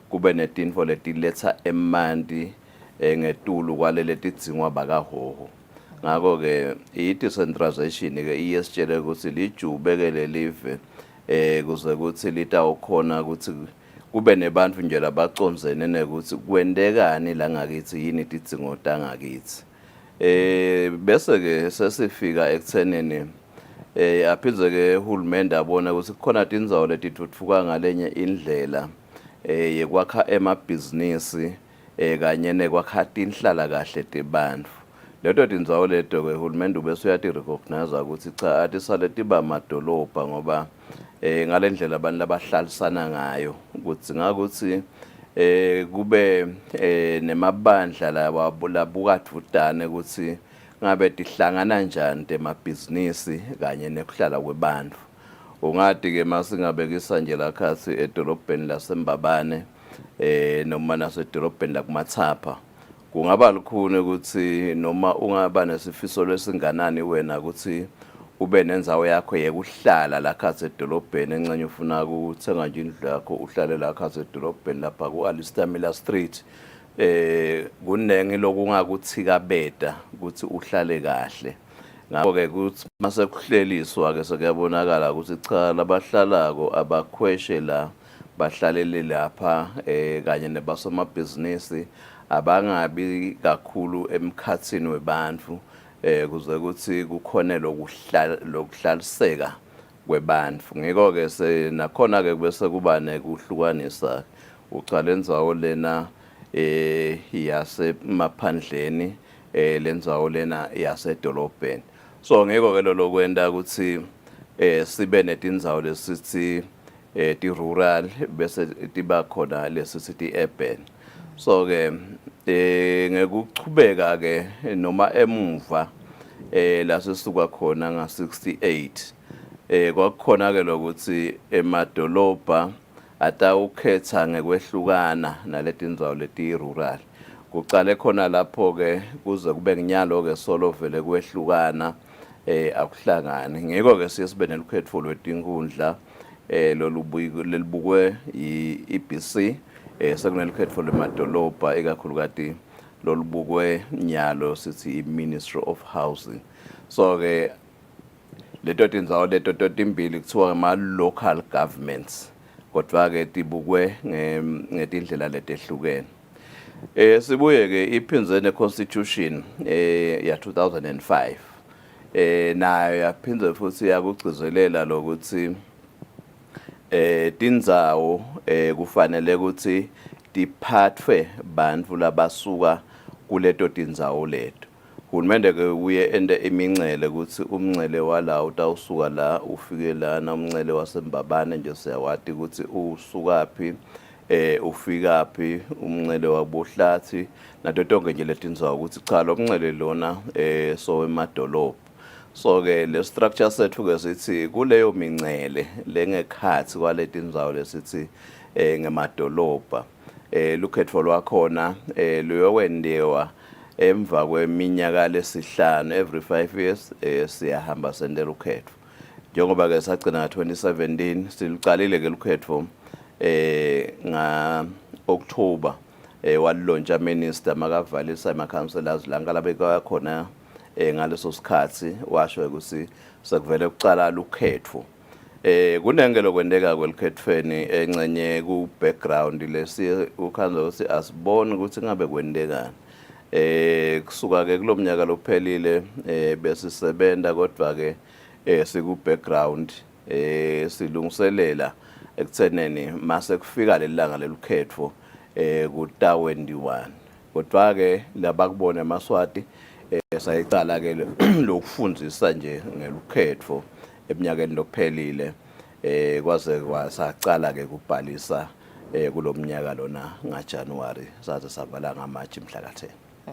kube netintfo letiletha emanti ngetulu kwalele tidzingwa bakahoho. Ngakho-ke i-decentralization-ke iyesitshele ukuthi lijubeke lelive kuze kuthi litawukhona ukuthi kube nebantu nje labacondzene nekuthi kwendekani la ngakithi yini tidzingo tangakithi. Bese-ke sesifika ekuthenini aphindze-ke uhulumende abona ukuthi kukhona tindzawo letitfutfuka ngalenye indlela yekwakha emabhizinisi kanye nekwakha tinhlala kahle tebantfu. Leto tindzawo leto-ke uhulumende ubese uyati-recognize ukuthi cha atisale tiba madolobha ngoba ngale ndlela abantu labahlalisana ngayo ukuthi ngakuthi kube nemabandla labukadvutane ukuthi ngabe tihlangana njani temabhizinisi kanye nekuhlala kwebantfu. Ungati-ke masingabekisa nje lakhatsi edolobheni laseMbabane noma nasedolobheni lakuMathapha kungaba lukhuni ukuthi noma ungaba nesifiso lesinganani wena ukuthi ube nendzawo yakho yekuhlala lakhatsi edolobheni encenye ufuna ukuthenga nje indlu yakho uhlale lakhatsi edolobheni lapha ku-Alistamila Street kunengi lokungakuthikabeta ukuthi uhlale kahle. Ngakho-ke kuthi mase kuhleliswa-ke sekuyabonakala ukuthi cha labahlalako abakhweshe la bahlalele lapha kanye nebasomabhizinisi abangabi kakhulu emkhatsini webantfu kuze kuthi kukhone lokuhlaliseka kwebantfu. Ngiko-ke nakhona-ke bese kuba nekuhlukanisa ucala indzawo lena yasemaphandleni lendzawo lena yasedolobheni. So ngiko-ke lokwenta ukuthi sibe netindzawo lesithi ti-rural bese tiba khona lesithi ti-urban. So-ke ngekuchubeka-ke noma emuva lasisuka khona nga-68 kwakukhona-ke lokuthi emadolobha atawukhetha ngekwehlukana naletindzawo leti-rural. Kucale khona lapho-ke kuze kube nginyalo-ke solo vele kwehlukana akuhlangani. Ngiko-ke siye sibe nelukhetfo lwetinkundla lelibukwe i-EBC sekunelukhetfo lwemadolobha ikakhulukati lolubukwe nyalo sithi i-Ministry of Housing. So-ke leto tindzawo leto timbili kuthiwa ama-local governments kodwa-ke tibukwe ngetindlela letehlukene. Sibuye-ke iphindze ne-constitution ya 2005 nayo yaphindze futhi yakugcizelela lokuthi tindzawo kufanele ukuthi tiphathwe bantfu labasuka kuleto tindzawo leto. Uhulumende-ke uye ende imincele ukuthi umncele wala utawusuka la ufike lana umncele waseMbabane nje siyawati ukuthi usukaphi ufikaphi umncele wabohlathi nato tonke nje letindzawo ukuthi cha lo mncele lona so emadolobha. So-ke le structure sethu-ke sithi kuleyo mincele lengekhathi kwaletindzawo lesithi ngemadolobha lukhetfo lwakhona luyokwendiwa emva kweminyaka lesihlanu every 5 years siyahamba sendela ukhetfo. njengoba ke sagcina 2017 siluqalile ke lukhetho nga October walilontsha minister makavalisa ama-councillors lankala bekakhona ngaleso sikhathi washo ukuthi sekuvele kucala lukhetho kunengelo kwendeka kwelikhethweni encenye ku background lesi ukhanza ukuthi asibone ukuthi ngabe kwendekani kusuka ke kulomnyaka lophelile besisebenza kodwa ke siku background silungiselela ekutheneni mase kufika lelanga lelukhetho kuta 21 kodwa ke labakubona eMaswati sayicala ke lokufundisa nje ngelukhetho eminyakeni lokuphelile kwaze kwasacala ke kubhalisa kulomnyaka lona ngaJanuary saze savala ngamaji mhla ka10.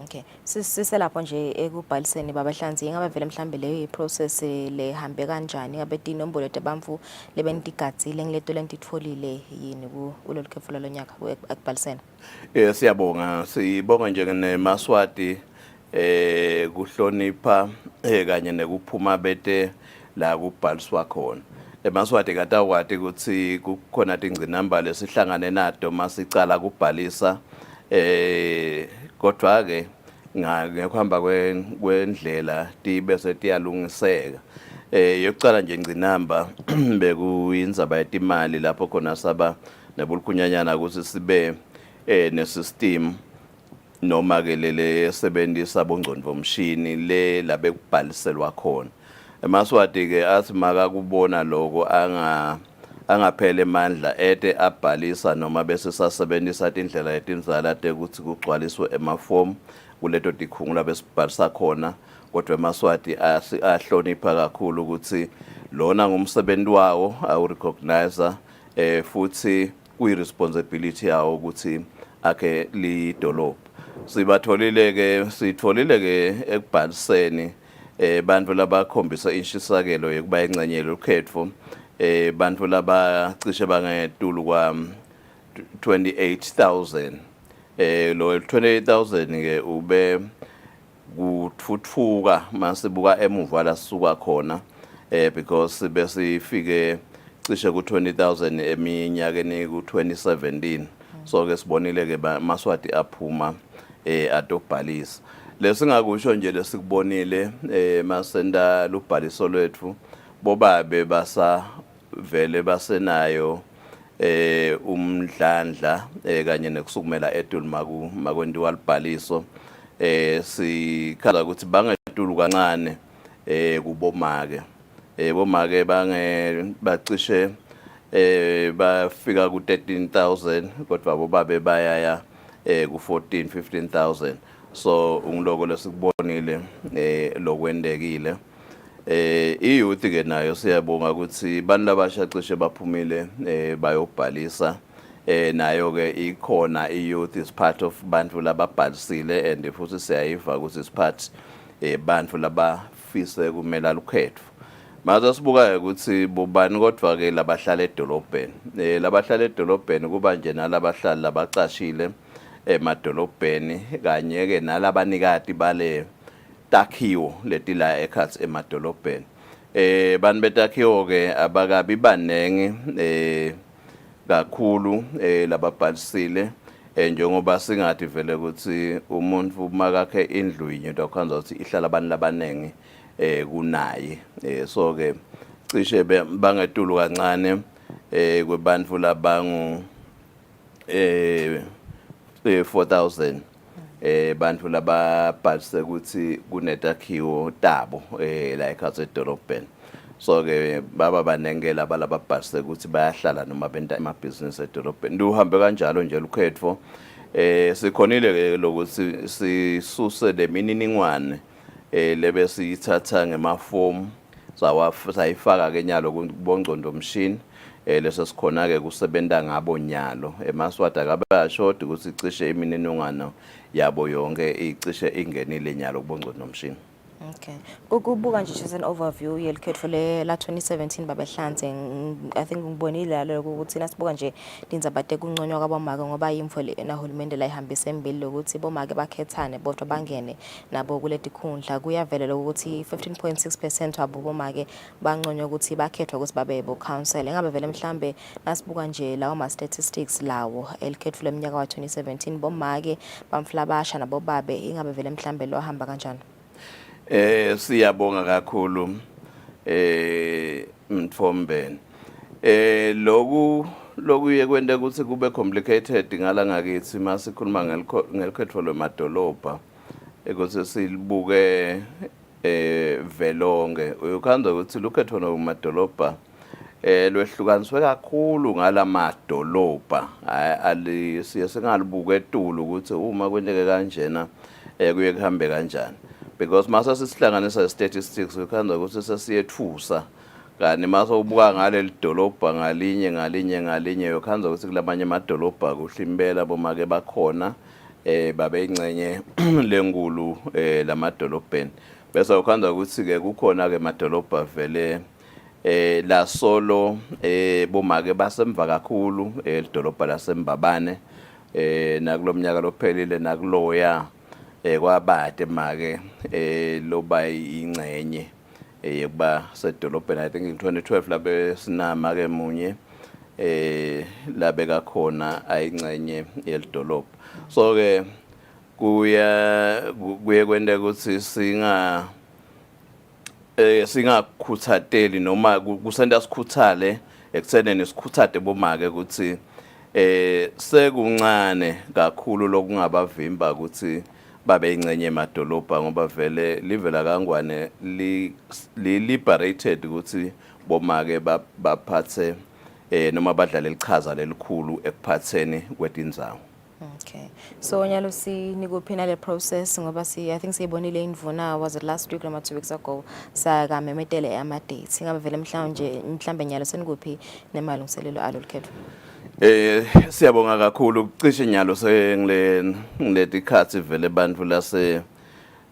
Okay. Siselapho nje ekubhaliseni babahlanzi ingabe vele mhlambe leyo process lehambe kanjani ngabe inombolo etebamfu lebentigadzile ngileto lentitfolile yini kulolu khefu lonyaka ekubhaliseni? Siyabonga nje neMaswati kuhlonipha kanye nekuphuma bete la kubhaliswa khona. eMaswati katawati ukuthi kukhona tingcinamba lesihlangane nato masicala kubhalisa kodwa ke ngekuhamba kwendlela bese tiyalungiseka yokucala nje ingcinamba bekuyindzaba yetimali lapho khona saba nebulukunyanyana ukuthi sibe nesystem noma ke lele sebenzisa bongcondvo mshini le labe kubhaliselwa khona eMaswati ke athi maka kubona lokho angaphele amandla ete abhalisa noma bese sasebenzisa indlela yetinzala ukuthi kugcwaliswe emaform kuleto tikhungula besibhalisa khona kodwa eMaswati ahlonipha kakhulu ukuthi lona ngumsebenzi wawo awu-recognize futhi kuyi-responsibility yawo ukuthi akhe lidolobha sitfolile ke ekubhaliseni bantu labakhombisa inshisakelo yokuba ingcenye lokhetho bantu labacishe bangetulu kwa 28,000 lo 28,000 ke ube kuthuthuka masibuka emuva la sisuka khona because besifike cishe ku 20,000 eminyakeni ku 2017 so ke sibonile ke Maswati aphuma atobhalisa lesingakusho nje lesikubonile masenda lubhaliso lwethu bobabe basa vele basenayo umdlandla kanye nekusukumela edulu makwendiwa libhaliso sikhala ukuthi bangetulu kancane kubomake bomake bacishe bafika ku 13,000 kodwa bobabe bayaya ku 14-15,000 so ngiloko lesikubonile lokwendekile iyouth ke nayo siyabonga ukuthi bantu labasha cishe baphumile bayobhalisa nayo ke ikhona iyouth is part of bantu lababhalisile and futhi siyayiva ukuthi is part bantu labafise kumela lukhetho manje sibuka ukuthi bobani kodwa ke labahlala edolobheni labahlala edolobheni kuba nje nalabahlali labacashile emadolobheni kanye ke nalabanikati bale takhiwo letila ekhatsi emadolobheni bantu betakhiwo ke abakabi banengi kakhulu lababhalisile njengoba singathi vele ukuthi umuntu makakhe indlu yinye into akhanza ukuthi ihlala abantu labanengi kunaye so ke cishe bangetulu kancane kwebantu labangu 4,000 bantu lababhalise ukuthi kunetakhiwo tabo la ekhatsi edolobheni so ke baba banengela balababhalise ukuthi bayahlala noma benta emabhizinisi edolobheni ndiuhambe kanjalo nje lukhetho sikhonile ke lokuthi sisuse lemininingwane lebe siyithatha ngemaform sayifaka ke nyalo kubongcondo mshini leso sikhona ke kusebenta ngabo nyalo eMaswati akabashodi ukuthi cishe imininingwane yabo yonke icishe ingenile nyalo kubongcondo mshini. Okay. Kubuka nje as an overview yelikhetho la 2017 babehlanze I think ngibonile lalo ukuthi nasibuka nje indzaba tekunconywa kwabomake ngoba yimvo nahulumende la ihambisa embili lokuthi bomake bakhethane bodwa bangene nabo kuleti khundla kuyavelela ukuthi 15.6% wabo bomake banconywa ukuthi bakhethwa ukuthi babe bo council engabe vele mhlambe nasibuka nje lawo ma statistics lawo elikhetho leminyaka wa 2017 bomake bamflabasha nabo babe ingabe vele mhlambe lo hamba kanjani. Siyabonga kakhulu Mthombeni. Loku yekwente ukuthi kube complicated ngala ngakithi masikhuluma ngelikhetho lemadolobha ukuthi silibuke velonke uyokhanda ukuthi lukhetho lemadolobha lwehlukaniswe kakhulu ngalamadolobha siye singalibuke etulu ukuthi uma kwenteke kanjena kuye kuhambe kanjani. Because mase sisihlanganisa statistics ukhanda ukuthi sesiyethusa kanti mase ubuka ngaleli dolobha ngalinye yokhanda ukuthi kulamanye amadolobha kuhlimbela bomake bakhona babe ingcenye lenkulu lamadolobheni bese ukhanda ukuthi ke kukhona ke amadolobha vele la solo bomake basemva kakhulu elidolobha laseMbabane nakulomnyaka lophelile nakuloya kwabade make loba ingcenye yekuba sedolobheni I think in 2012 labe sinama ke munye labe kakhona ayingcenye yelidolobha so ke kuye kwente ukuthi singakhuthateli noma kusenta sikhuthale ekutheneni sikhuthade bomake ukuthi sekuncane kakhulu lokungabavimba ukuthi babe ingcenye emadolobha ngoba vele livela kangwane li liberated ukuthi bomake baphathe noma badlale lichaza lelikhulu ekuphatheni kwetindzawo. Okay. So nyalo sinikuphi le process ngoba I think siyibonile indvuna was it last week noma 2 weeks ago sakamemetele ama dates ngabe vele mhlambe nyalo senikuphi nemalungiselelo alo likhetho. Siyabonga kakhulu cishe nyalo ngileti khathi vele bantu lase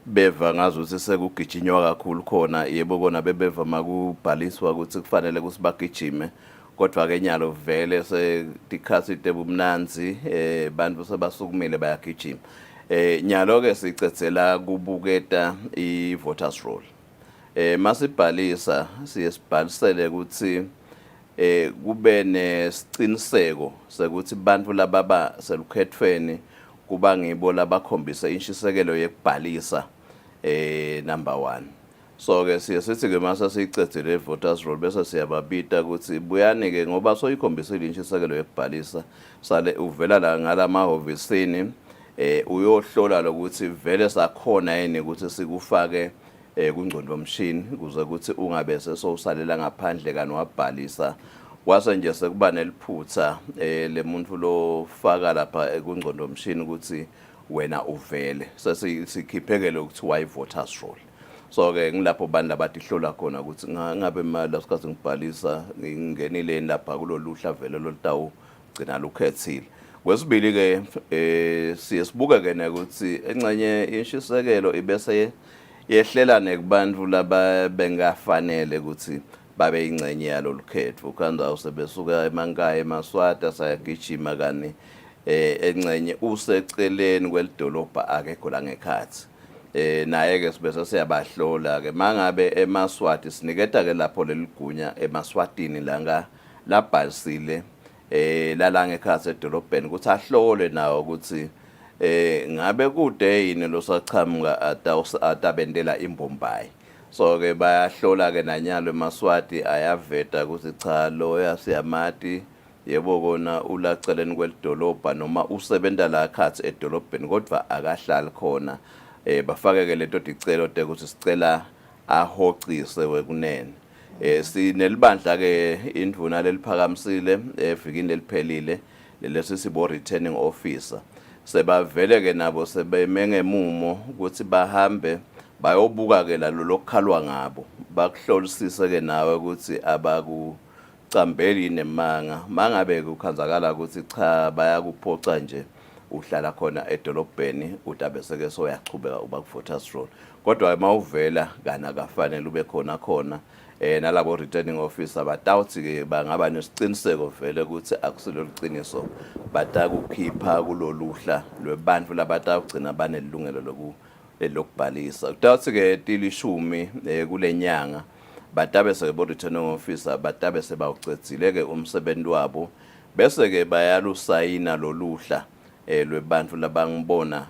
beva ngazi ukuthi sekugijinywa kakhulu khona yebo kona bebeva makubhaliswa ukuthi kufanele kusibagijime kodwa ke nyalo vele setikhathi tebumnanzi bantu sebasukumile bayagijima nyalo ke sicetsela kubuketa i-voters roll masibhalisa siyesibhalisele ukuthi kube nesiciniseko sekuthi bantu laba selukhethweni kuba ngibo labakhombisa inshisekelo yekubhalisa number 1 so ke sithi ke mase sicedzele voters roll bese siyababita ukuthi buyani ke ngoba soyikhombisile inshisekelo yekubhalisa sale uvela la ngalamahhovisini uyohlola lokuthi vele sakhona yini ukuthi sikufake kungcondo lomshini kuze ukuthi ungabe sesowusalela ngaphandle kani wabhalisa kwase nje sekuba neliphutha lemuntu lo faka lapha kungcondo lomshini ukuthi wena uvele sesikhiphekele ukuthi why voters roll so ke ngilapho bantu abatihlola khona ukuthi ngabe imali lasikhathi ngibhalisa ngingenile lapha kuloluhla vele loltawu gcina lukhethile kwesibili ke siyesibuka ke ukuthi engcenye inshisekelo ibese yehlelane kubantu laba bengafanele ukuthi babe ingcenye yalolukhetho ukhanda usebesuka emankaya eMaswati sayagijima kani engcenye useceleni kwelidolobha akekho la ngekhathi naye ke sibese siyabahlola ke mangabe eMaswati siniketa ke lapho leligunya eMaswatini langa labhalisile la ngekhathi edolobheni ukuthi ahlole nawo ukuthi ngabe kude yini losachamuka atabendela imbombayi so ke bayahlola ke nanyalo eMaswati ayaveta ukuthi cha lo yasiyamati yebo kona ulaceleni kwelidolobha noma usebenta la khathi edolobheni kodwa akahlali khona bafake ke lento dicelo ukuthi sicela ahocise wekunene sinelibandla ke indvuna leliphakamisile evikini leliphelile lelesisibo returning officer sebavele ke nabo sebemengemumo ukuthi bahambe bayobuka ke lalo lokukhalwa ngabo bakuhlolisise ke nawe ukuthi abakucambeli nemanga mangabe kukhanzakala ukuthi cha bayakuphoca nje uhlala khona edolobheni utabe seke soyachubeka uba ku-voters roll. Kodwa mawuvela kana kafanele ube khona nalabo returning officer batawuthi ke bangaba nesiciniseko vele ukuthi akusilo liqiniso batakukhipha kuloluhla lwebantu labatawugcina banelungelo lokubhalisa. Kutawuthi ke tilishumi kulenyanga batabe sebo returning officer batabe sebawucedzile ke umsebenzi wabo bese ke bayalusayina loluhla lwebantu labangibona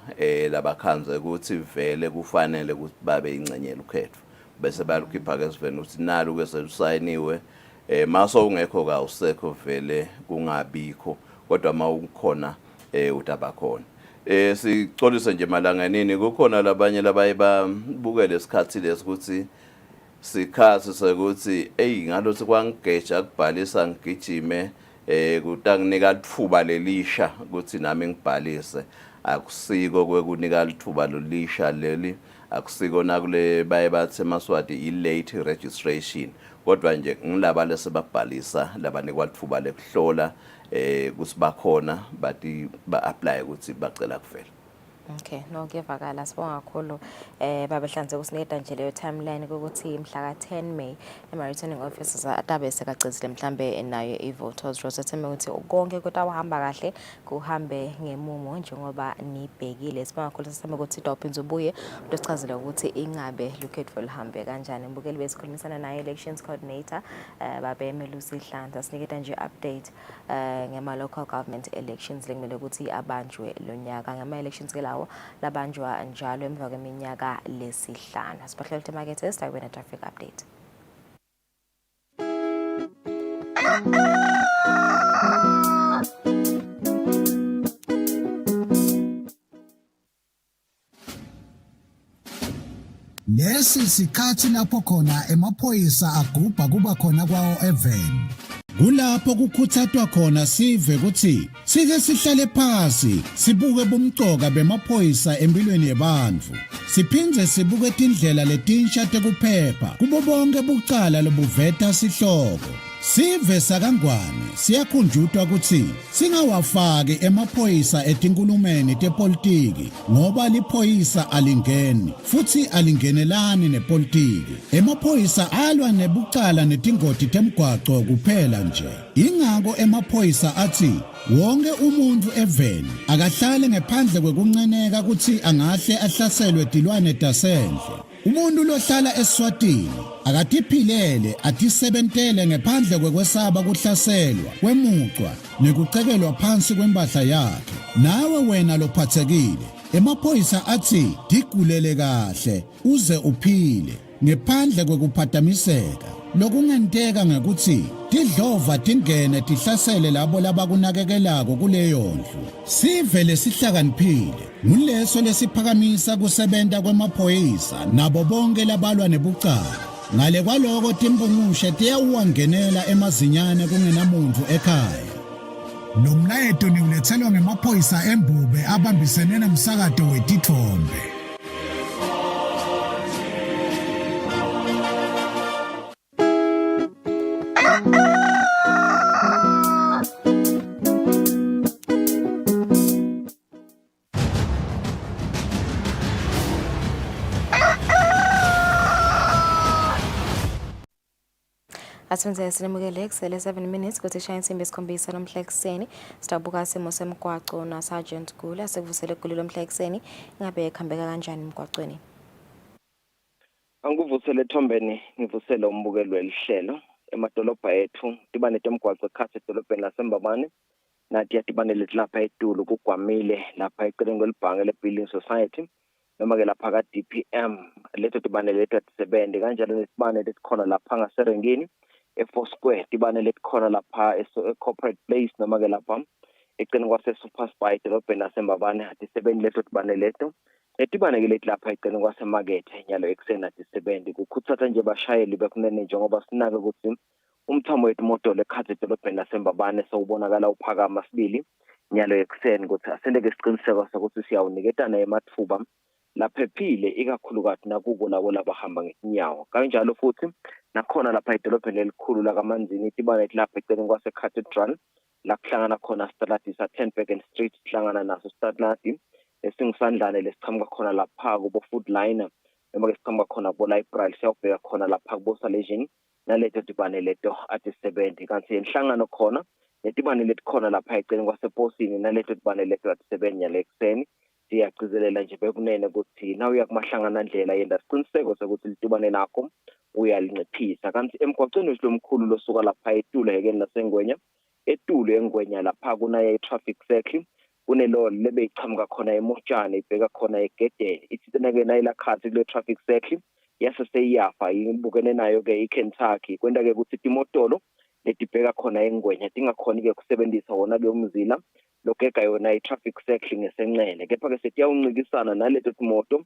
labakhanze ukuthi vele kufanele ukuthi babe ingcenye lokhetho bese balukhipha ke sivene ukuthi nalo ke selusayiniwe maso ungekho ka usekho vele kungabikho kodwa mawukhona utaba khona. Sicolise nje malanganini kukhona labanye labaye babukele isikhathi lesikuthi sikhathi sekuthi ngalothi kwangigeja kubhalisa ngigijime kutanginika lithuba lelisha ukuthi nami ngibhalise akusiko kwekunika lithuba lelisha leli akusiko nakule baye bathi eMaswati late registration kodwa nje ngilaba lesebabhalisa labanikwa lithuba lekuhlola ukuthi bakhona bathi ba-apply ukuthi bacela kuvela. Okay, no kuyavakala sibonga kakhulu babehlanze kusiniketa nje leyo timeline ukuthi mhla ka 10 May returning officers atabe sekagcizile mhlambe nayo i-voters roll sethembe ukuthi konke kutawahamba kahle kuhambe ngemumo njengoba nibhekile sibonga kakhulu sethembe ukuthi idophinze ubuye usichazele ukuthi ingabe lukhetho lihambe kanjani mbukeli besikhulumisana naye elections coordinator babemelusi Hlanza siniketa nje update ngema local government elections lekumele ukuthi abanjwe lonyaka ngama elections ke labanjwa njalo emva kweminyaka lesihlanu. Sibahlela emakethe sitawena traffic update. Lesi sikhathi lapho khona emaphoyisa agubha kuba khona kwawo even. Kulapho kukhuthathwa khona sive ukuthi sike sihlale phansi sibuke bomcoka bemaphoyisa empilweni yabantu siphindze sibuke indlela letinsha tekuphepha kubo bonke bucala lobuveta sihloko sive sakangwane siyakhunjutwa ukuthi singawafaki emaphoyisa etinkulumeni tepolitiki ngoba liphoyisa alingeni futhi alingenelani nepolitiki emaphoyisa alwa nebucala netingoti temgwaco kuphela nje ingako emaphoyisa athi wonke umuntu eveni akahlale ngaphandle kwekunceneka ukuthi angahle ahlaselwe tilwane tasendle umuntu lohlala Eswatini akatiphilele atisebentele ngaphandle kwekwesaba kuhlaselwa kwemucwa nekucekelwa phansi kwempahla yakhe nawe wena lophathekile emaphoyisa athi digulele kahle uze uphile ngaphandle kwekuphatamiseka lokungenteka ngekuthi tidlova tingene tihlasele labo labakunakekelako kuleyo ndlu sive lesihlakaniphile nguleso lesiphakamisa kusebenta kwemaphoyisa nabo bonke labalwa nebucala ngale kwaloko timbungushe tiyawuwangenela emazinyane kungenamuntu ekhaya lo mlayeto niulethelwa ngemaphoyisa embube abambisene nomsakato wetithombe. Asenze sinemukele kusele 7 minutes kuthi shaya insimbi esikhombisa nomhla ekseni sitabuka simo semgwaco na Sergeant Gula sekuvusele egulile omhla ekseni ngabe khambeka kanjani emgwacweni. Angivusele Thombeni ngivusele umbukelo welihlelo emadolobha ethu tibane temgwaco ekhasi edolobheni laseMbabane nathi yatibane lapha eTulu kugwamile lapha eceleni kwelibhange leBuilding Society noma ke lapha ka DPM letho tibane lethu atisebenze kanjalo nesibane lesikhona lapha ngaserengeni e4 square tibane letikhona lapha corporate place noma ke lapha eceleni kwase Super Spy edolobheni laseMbabane atisebenze letho tibane letho etibane ke lethi lapha eceleni kwasemakethe nyalo ekseni atisebenze kukhuthatha nje bashayeli bekunene njengoba sinake ukuthi umthamo wethu moto lekhathi edolobheni laseMbabane sowubonakala uphakama sibili nyalo ekseni ukuthi asendeke isiqiniseko sokuthi siyawuniketana emathuba laphephile ikakhulukazi nakubo labo labahamba ngezinyawo kanjalo futhi nakhona lapha edolobheni elikhulu lakaManzini tibane lapha eceleni kwase Cathedral la kuhlangana khona Stadlati sa 10 Bergen Street sihlangana naso Stadlati esingisandlane lesiqhamuka khona lapha kubo food liner noma ke siqhamuka khona kubo library siyobheka khona lapha kubo Salesian naleto dibane leto ati 70 kanti inhlangano khona letibane letikhona lapha eceleni kwaseposini naleto dibane leto ati 7 yalekuseni siyagcizelela nje bekunene ukuthi na uyakumahlangana ndlela yenda siqiniseko sokuthi litibane nakho uyalinciphisa kanti emgwaqweni wesihlomkhulu losuka lapha eTulo ekeni lasengwenya eTulo engwenya lapha kunaye i-traffic circle kuneloli lebeyichamuka khona emotshane ibheka khona egedeni ithitheneke nayila khathi kule traffic circle yase seyiyafa ibukene nayo ke iKentucky kwenta ke ukuthi imotolo letibheka khona engwenya tingakhona ke kusebenzisa wona ke umzila lokeka yona i-traffic circle ngesenxele kepha ke setiyawuncikisana naleto timoto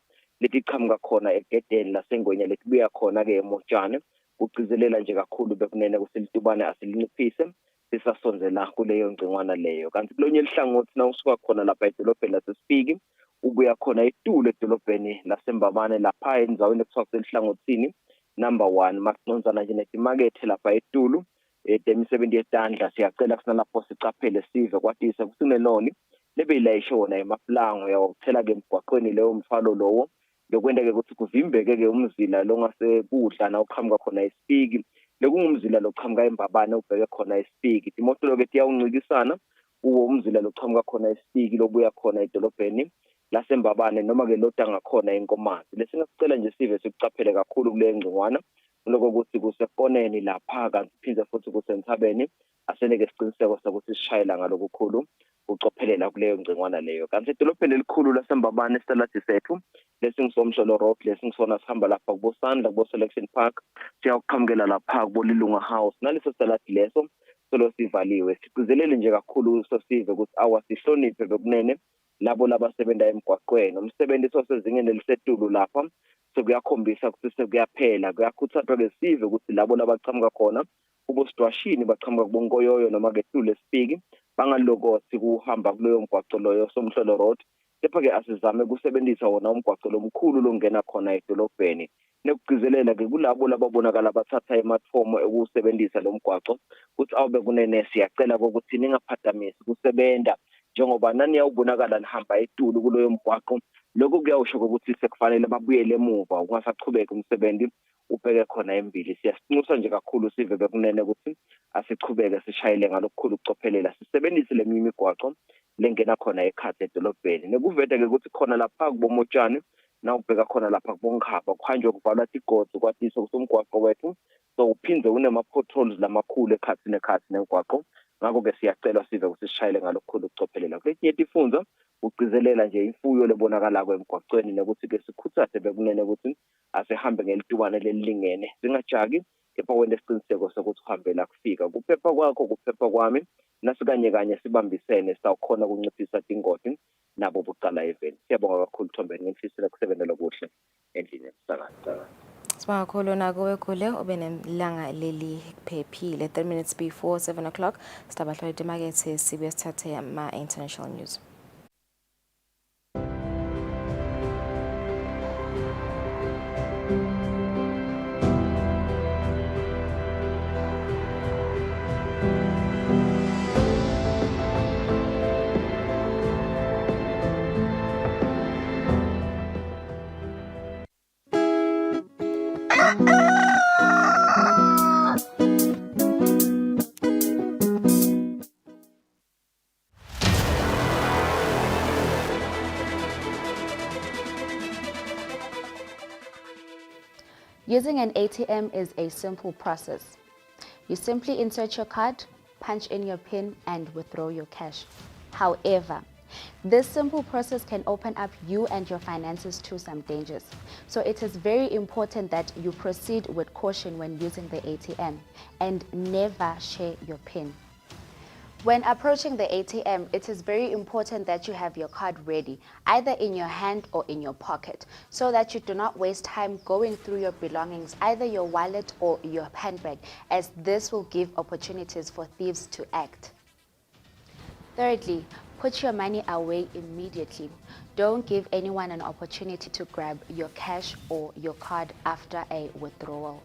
letichamuka khona egedeni lasengwenya letibuya khona ke emotshane kugcizelela nje kakhulu bekunene kuselitubane asilinciphise sisasonzela kuleyo ngcingwana leyo kanti kulonye elihlangothi na usuka khona lapha edolobheni lasesifiki ubuya khona eTulo edolobheni lasembabane lapha endzaweni ekuthiwa kuselihlangothini number 1 makunonzana nje netimakethe lapha eTulo etemisebenzi yetandla siyacela kusinalapho sicaphele sive kwatise kusineloni lebeyilayishe wona emaplango yawuthela ke emgwaqweni leyo mfalo lowo lokwenda ke ukuthi kuvimbeke ke umzila longasekudla na uqhamuka khona esifiki lekungumzila loqhamuka embabane ubheke khona esifiki imoto loke tiyawuncikisana uwo umzila loqhamuka khona esifiki lobuya khona edolobheni lasembabane noma ke lodanga khona enkomazi lesingacela nje sive sikucaphele kakhulu kule ngcingwana lokho ukuthi kusefoneni lapha kanti phinde futhi kusenthabeni aseneke isiqiniseko sokuthi sishayela ngalokukhulu ucophelela kuleyo ngcingwana leyo kanti edolobheni elikhulu lasembabane Stadlati sethu lesingisomsholo road lesingisona sihamba lapha kubosandla kubo Selection Park siyawuqhamukela lapha kubo Lilunga House naleso Stadlati leso solo sivaliwe sigcizelele nje kakhulu sosive ukuthi awasihloniphe bekunene labo labasebenza emgwaqweni umsebenzi osezingeni elisetulu lapha sekuyakhombisa ukuthi sekuyaphela kuyakhuthazwa ke sive ukuthi labo labachamuka khona kubo Sidwashini bachamuka kubonkoyoyo noma ke Tulo esifiki bangalokothi kuhamba kuleyo mgwaqo loyo somhlolo road kepha ke asizame kusebenzisa wona umgwaqo lomkhulu longena khona edolobheni nekugcizelela ke kulabo lababonakala bathatha imatfomo ekusebenzisa lo mgwaqo ukuthi awube kunene siyacela ukuthi ningaphatamisi kusebenza njengoba nani yawubonakala nihamba eTulo kuloyo mgwaqo lokho kuyawusho ukuthi sekufanele babuyele emuva ungasachubeka umsebenzi ubheke khona embili siyasinxusa nje kakhulu sive bekunene ukuthi asichubeke sishayele ngalokukhulu ucophelela sisebenzise lemimigwaqo lengena khona ekhaya edolobheni nekuvete ke ukuthi khona lapha kubomotshane na ubheka khona lapha kubonkhaba kuhanjwe kuvalwa igodzo kwatisa kusomgwaqo wethu so uphinde unema potholes lamakhulu ekhathi nemgwaqo ngakho ke siyacela sive ukuthi sishayele ngalokukhulu ucophelela kwetinye ifunza ugcizelela nje imfuyo lebonakala kwemgwaqweni nokuthi ke sikhuthaze bekunene ukuthi asihambe ngelitubane lelilingene singajaki kepha wena isiqiniseko sokuthi uhambela kufika kuphepha kwakho kuphepha kwami nasikanye kanye sibambisene sawukhona ukunciphisa ingoti nabo buqala event siyabonga kakhulu Thombeni ngifisela kusebenzela kuhle endlini yesakala Sibonga kakhulu nakuwe Gule ube nelanga leli phephile 3 minutes before 7 o'clock sitabahlole emakethe sibe sithathe ama international news. Using an ATM is a simple process. You simply insert your card, punch in your PIN, and withdraw your cash. However, this simple process can open up you and your finances to some dangers. So it is very important that you proceed with caution when using the ATM and never share your PIN. When approaching the ATM, it is very important that you have your card ready, either in your hand or in your pocket, so that you do not waste time going through your belongings, either your wallet or your handbag, as this will give opportunities for thieves to act. Thirdly, put your money away immediately. Don't give anyone an opportunity to grab your cash or your card after a withdrawal.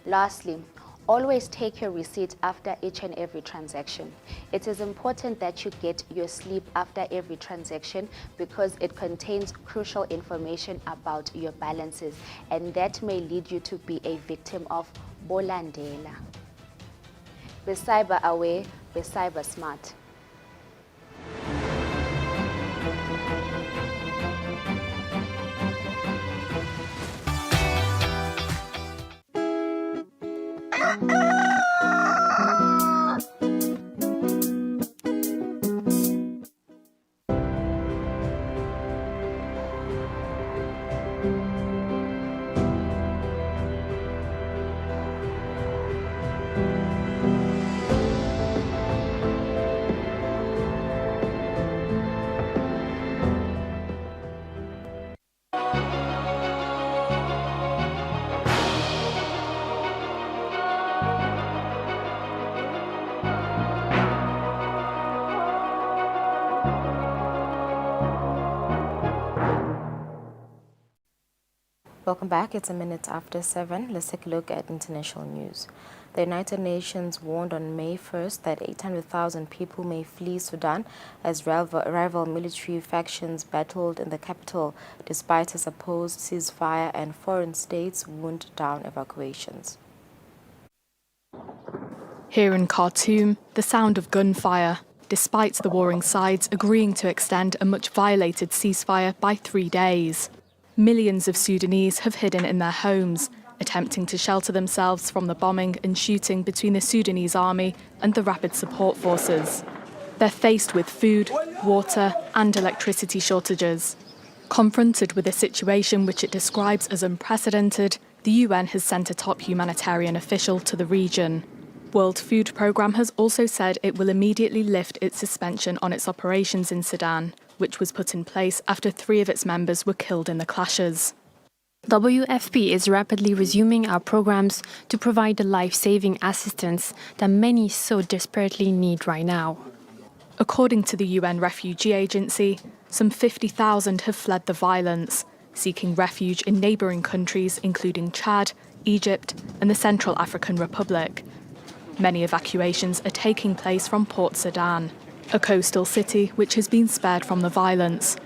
Lastly, Always take your receipt after each and every transaction. It is important that you get your sleep after every transaction because it contains crucial information about your balances, and that may lead you to be a victim of bolandela. Be cyber aware, be cyber smart. Welcome back. It's a minute after 7. Let's take a look at international news. The United Nations warned on May 1st that 800,000 people may flee Sudan as rival military factions battled in the capital, despite a supposed ceasefire and foreign states wound down evacuations. Here in Khartoum, the sound of gunfire, despite the warring sides agreeing to extend a much violated ceasefire by 3 days. Millions of Sudanese have hidden in their homes, attempting to shelter themselves from the bombing and shooting between the Sudanese army and the Rapid Support Forces. They're faced with food, water and electricity shortages. Confronted with a situation which it describes as unprecedented, the UN has sent a top humanitarian official to the region. World Food Programme has also said it will immediately lift its suspension on its operations in Sudan, which was put in place after 3 of its members were killed in the clashes. WFP is rapidly resuming our programs to provide the life-saving assistance that many so desperately need right now. According to the UN Refugee Agency, some 50,000 have fled the violence, seeking refuge in neighbouring countries including Chad, Egypt and the Central African Republic. Many evacuations are taking place from Port Sudan, a coastal city which has been spared from the violence.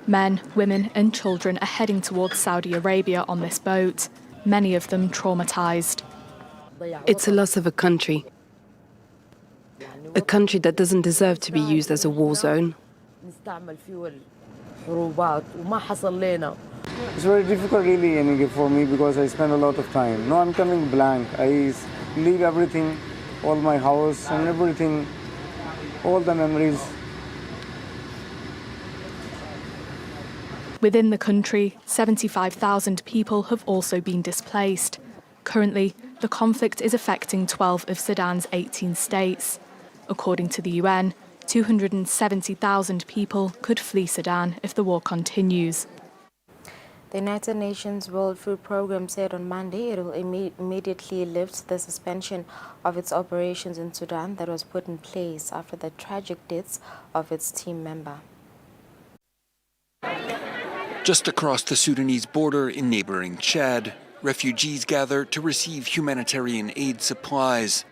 Men, women and children are heading towards Saudi Arabia on this boat, many of them traumatised. It's a loss of a country that doesn't deserve to be used as a war zone. It's very difficult really for me because I spend a lot of time. No, I'm coming blank. I leave everything, all my house and everything, all the memories. Within the country, 75,000 people have also been displaced. Currently, the conflict is affecting 12 of Sudan's 18 states. According to the UN, 270,000 people could flee Sudan if the war continues. The United Nations World Food Programme said on Monday it will immediately lift the suspension of its operations in Sudan that was put in place after the tragic deaths of its team member. Just across the Sudanese border in neighboring Chad, refugees gather to receive humanitarian aid supplies.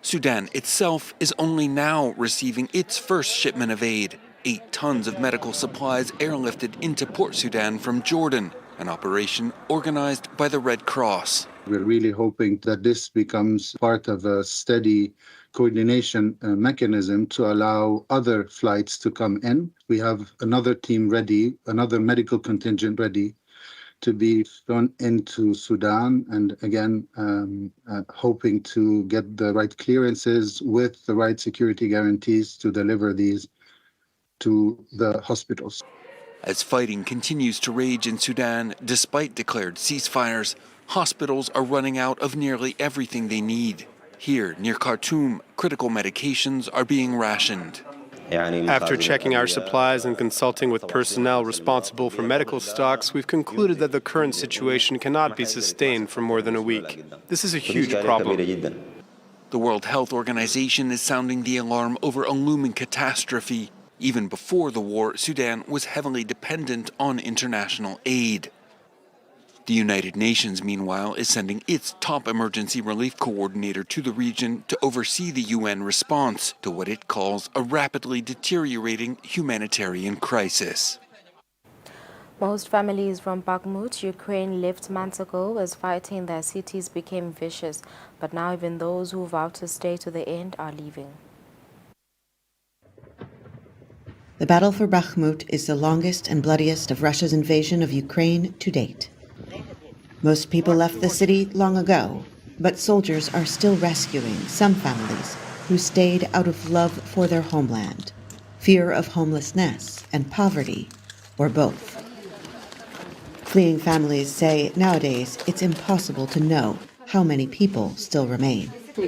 Sudan itself is only now receiving its first shipment of aid. 8 tons of medical supplies airlifted into Port Sudan from Jordan, an operation organized by the Red Cross. We're really hoping that this becomes part of a steady coordination mechanism to allow other flights to come in. We have another team ready, another medical contingent ready to be flown into Sudan, and again, hoping to get the right clearances with the right security guarantees to deliver these to the hospitals. As fighting continues to rage in Sudan, despite declared ceasefires, hospitals are running out of nearly everything they need. Here, near Khartoum, critical medications are being rationed. After checking our supplies and consulting with personnel responsible for medical stocks, we've concluded that the current situation cannot be sustained for more than a week. This is a huge problem. The World Health Organization is sounding the alarm over a looming catastrophe. Even before the war, Sudan was heavily dependent on international aid. The United Nations, meanwhile, is sending its top emergency relief coordinator to the region to oversee the UN response to what it calls a rapidly deteriorating humanitarian crisis. Most families from Bakhmut, Ukraine, left months ago as fighting in their cities became vicious. But now even those who vowed to stay to the end are leaving. The battle for Bakhmut is the longest and bloodiest of Russia's invasion of Ukraine to date. Most people left the city long ago, but soldiers are still rescuing some families who stayed out of love for their homeland, fear of homelessness and poverty, or both. Fleeing families say nowadays it's impossible to know how many people still remain. We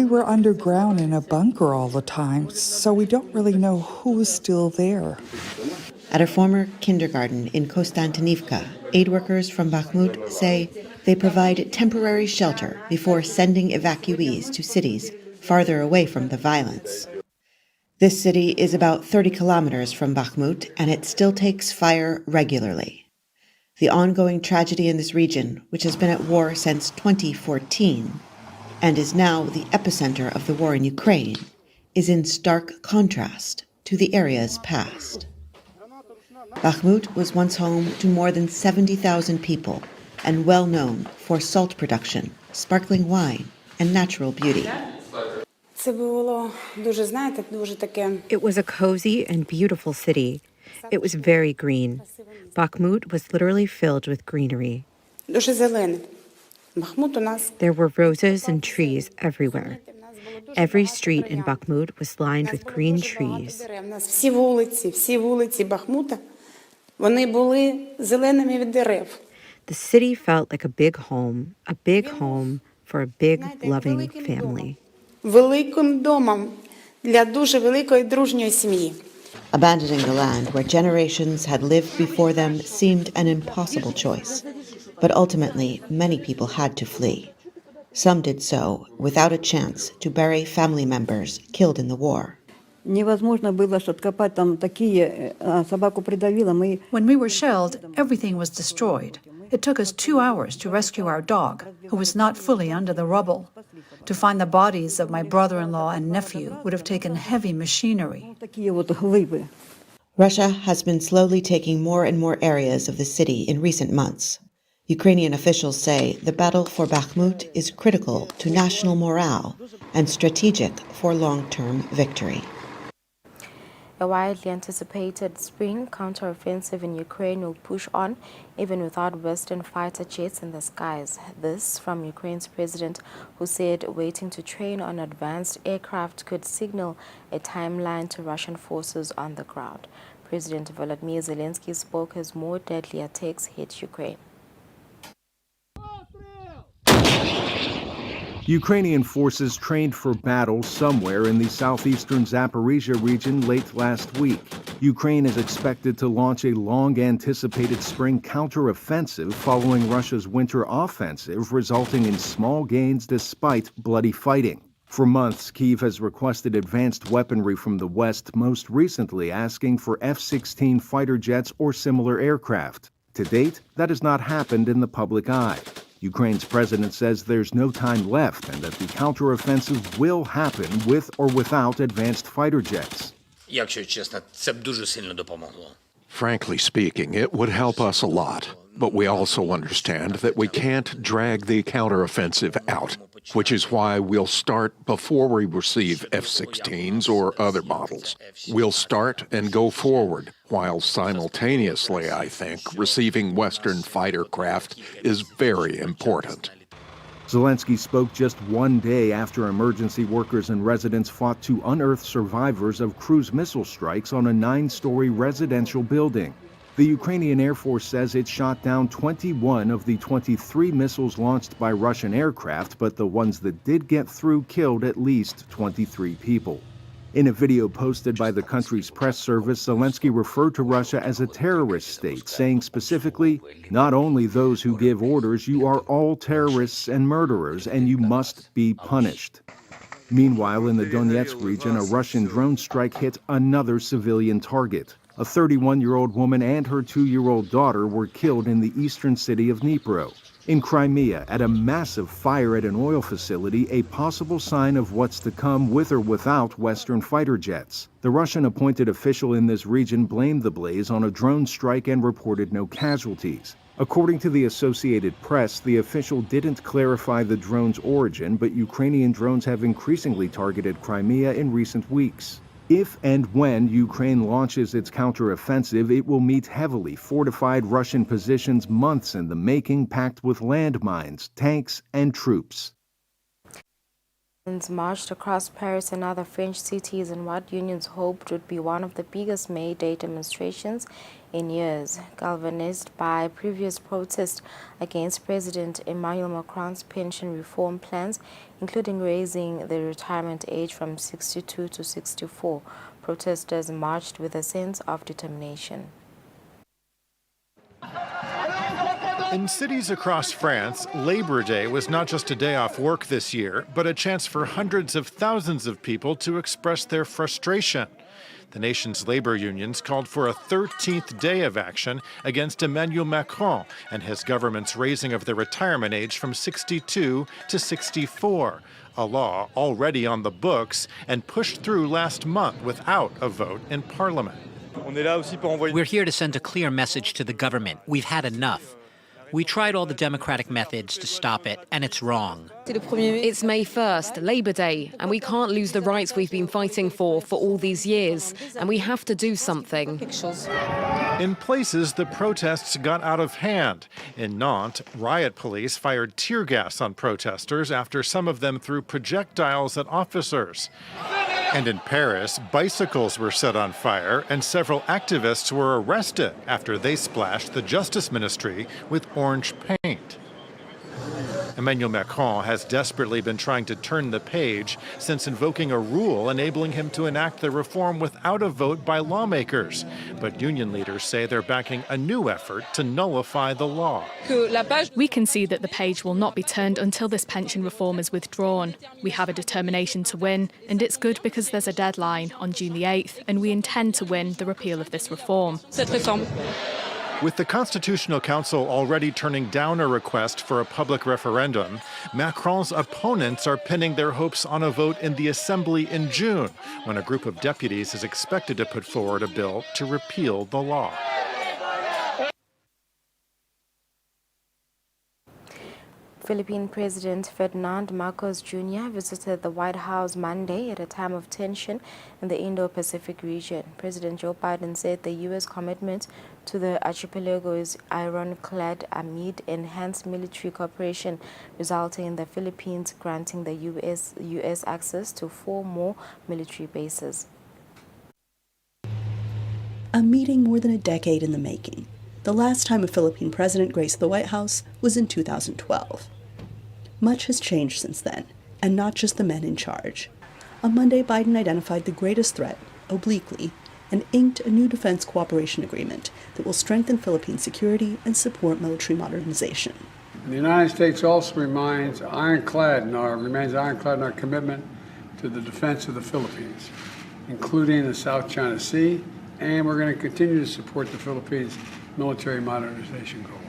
were underground in a bunker all the time, so we don't really know who's still there. At a former kindergarten in Konstantinivka, aid workers from Bakhmut say they provide temporary shelter before sending evacuees to cities farther away from the violence. This city is about 30 kilometers from Bakhmut, and it still takes fire regularly. The ongoing tragedy in this region, which has been at war since 2014 and is now the epicenter of the war in Ukraine, is in stark contrast to the area's past. Bakhmut was once home to more than 70,000 people and well known for salt production, sparkling wine, and natural beauty. It was a cozy and beautiful city. It was very green. Bakhmut was literally filled with greenery. There were roses and trees everywhere. Every street in Bakhmut was lined with green trees. The city felt like a big home for a big, loving family. Abandoning the land where generations had lived before them seemed an impossible choice, but ultimately many people had to flee. Some did so without a chance to bury family members killed in the war. When we were shelled, everything was destroyed. It took us 2 hours to rescue our dog, who was not fully under the rubble. To find the bodies of my brother-in-law and nephew would have taken heavy machinery. Russia has been slowly taking more and more areas of the city in recent months. Ukrainian officials say the battle for Bakhmut is critical to national morale and strategic for long-term victory. A widely anticipated spring counteroffensive in Ukraine will push on even without Western fighter jets in the skies. This from Ukraine's president, who said waiting to train on advanced aircraft could signal a timeline to Russian forces on the ground. President Volodymyr Zelensky spoke as more deadly attacks hit Ukraine. Ukrainian forces trained for battle somewhere in the southeastern Zaporizhia region late last week. Ukraine is expected to launch a long-anticipated spring counteroffensive following Russia's winter offensive, resulting in small gains despite bloody fighting. For months, Kyiv has requested advanced weaponry from the West, most recently asking for F-16 fighter jets or similar aircraft. To date, that has not happened in the public eye. Ukraine's president says there's no time left and that the counteroffensive will happen with or without advanced fighter jets. Frankly speaking, it would help us a lot. But we also understand that we can't drag the counteroffensive out, which is why we'll start before we receive F-16s or other models. We'll start and go forward, while simultaneously, I think, receiving Western fighter craft is very important. Zelensky spoke just one day after emergency workers and residents fought to unearth survivors of cruise missile strikes on a 9-story residential building. The Ukrainian Air Force says it shot down 21 of the 23 missiles launched by Russian aircraft, but the ones that did get through killed at least 23 people. In a video posted by the country's press service, Zelensky referred to Russia as a terrorist state, saying specifically, "Not only those who give orders, you are all terrorists and murderers, and you must be punished." Meanwhile, in the Donetsk region, a Russian drone strike hit another civilian target. A 31-year-old woman and her 2-year-old daughter were killed in the eastern city of Dnipro. In Crimea, at a massive fire at an oil facility, a possible sign of what's to come with or without Western fighter jets. The Russian-appointed official in this region blamed the blaze on a drone strike and reported no casualties. According to the Associated Press, the official didn't clarify the drone's origin, but Ukrainian drones have increasingly targeted Crimea in recent weeks. If and when Ukraine launches its counteroffensive, it will meet heavily fortified Russian positions months in the making, packed with landmines, tanks, and troops. Marched across Paris and other French cities in what unions hoped would be one of the biggest May Day demonstrations in years, galvanized by previous protests against President Emmanuel Macron's pension reform plans, including raising the retirement age from 62 to 64. Protesters marched with a sense of determination. In cities across France, Labor Day was not just a day off work this year, but a chance for hundreds of thousands of people to express their frustration. The nation's labor unions called for a 13th day of action against Emmanuel Macron and his government's raising of the retirement age from 62 to 64, a law already on the books and pushed through last month without a vote in Parliament. We're here to send a clear message to the government. We've had enough. We tried all the democratic methods to stop it, and it's wrong. It's May 1st, Labor Day, and we can't lose the rights we've been fighting for all these years, and we have to do something. In places, the protests got out of hand. In Nantes, riot police fired tear gas on protesters after some of them threw projectiles at officers. And in Paris, bicycles were set on fire and several activists were arrested after they splashed the Justice Ministry with orange paint. Emmanuel Macron has desperately been trying to turn the page since invoking a rule enabling him to enact the reform without a vote by lawmakers. But union leaders say they're backing a new effort to nullify the law. We can see that the page will not be turned until this pension reform is withdrawn. We have a determination to win, and it's good because there's a deadline on June the 8th, and we intend to win the repeal of this reform. With the Constitutional Council already turning down a request for a public referendum, Macron's opponents are pinning their hopes on a vote in the Assembly in June, when a group of deputies is expected to put forward a bill to repeal the law. Philippine President Ferdinand Marcos Jr. visited the White House Monday at a time of tension in the Indo-Pacific region. President Joe Biden said the U.S. commitment to the archipelago is ironclad amid enhanced military cooperation, resulting in the Philippines granting the U.S. access to 4 more military bases. A meeting more than a decade in the making. The last time a Philippine president graced the White House was in 2012. Much has changed since then, and not just the men in charge. On Monday, Biden identified the greatest threat, obliquely, and inked a new defense cooperation agreement that will strengthen Philippine security and support military modernization. The United States also remains ironclad in our commitment to the defense of the Philippines, including the South China Sea, and we're going to continue to support the Philippines' military modernization goals.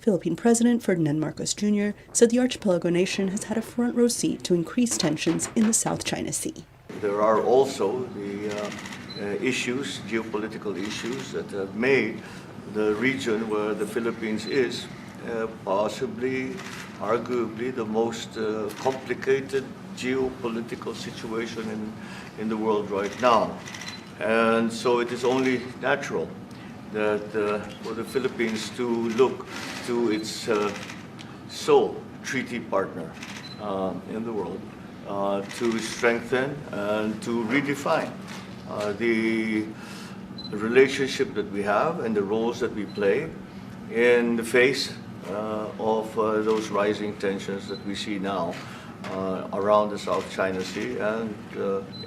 Philippine President Ferdinand Marcos Jr. said the archipelago nation has had a front-row seat to increased tensions in the South China Sea. There are also the geopolitical issues that have made the region where the Philippines is possibly, arguably, the most complicated geopolitical situation in the world right now. And so it is only natural that for the Philippines to look to its sole treaty partner in the world to strengthen and to redefine the relationship that we have and the roles that we play in the face of those rising tensions that we see now around the South China Sea and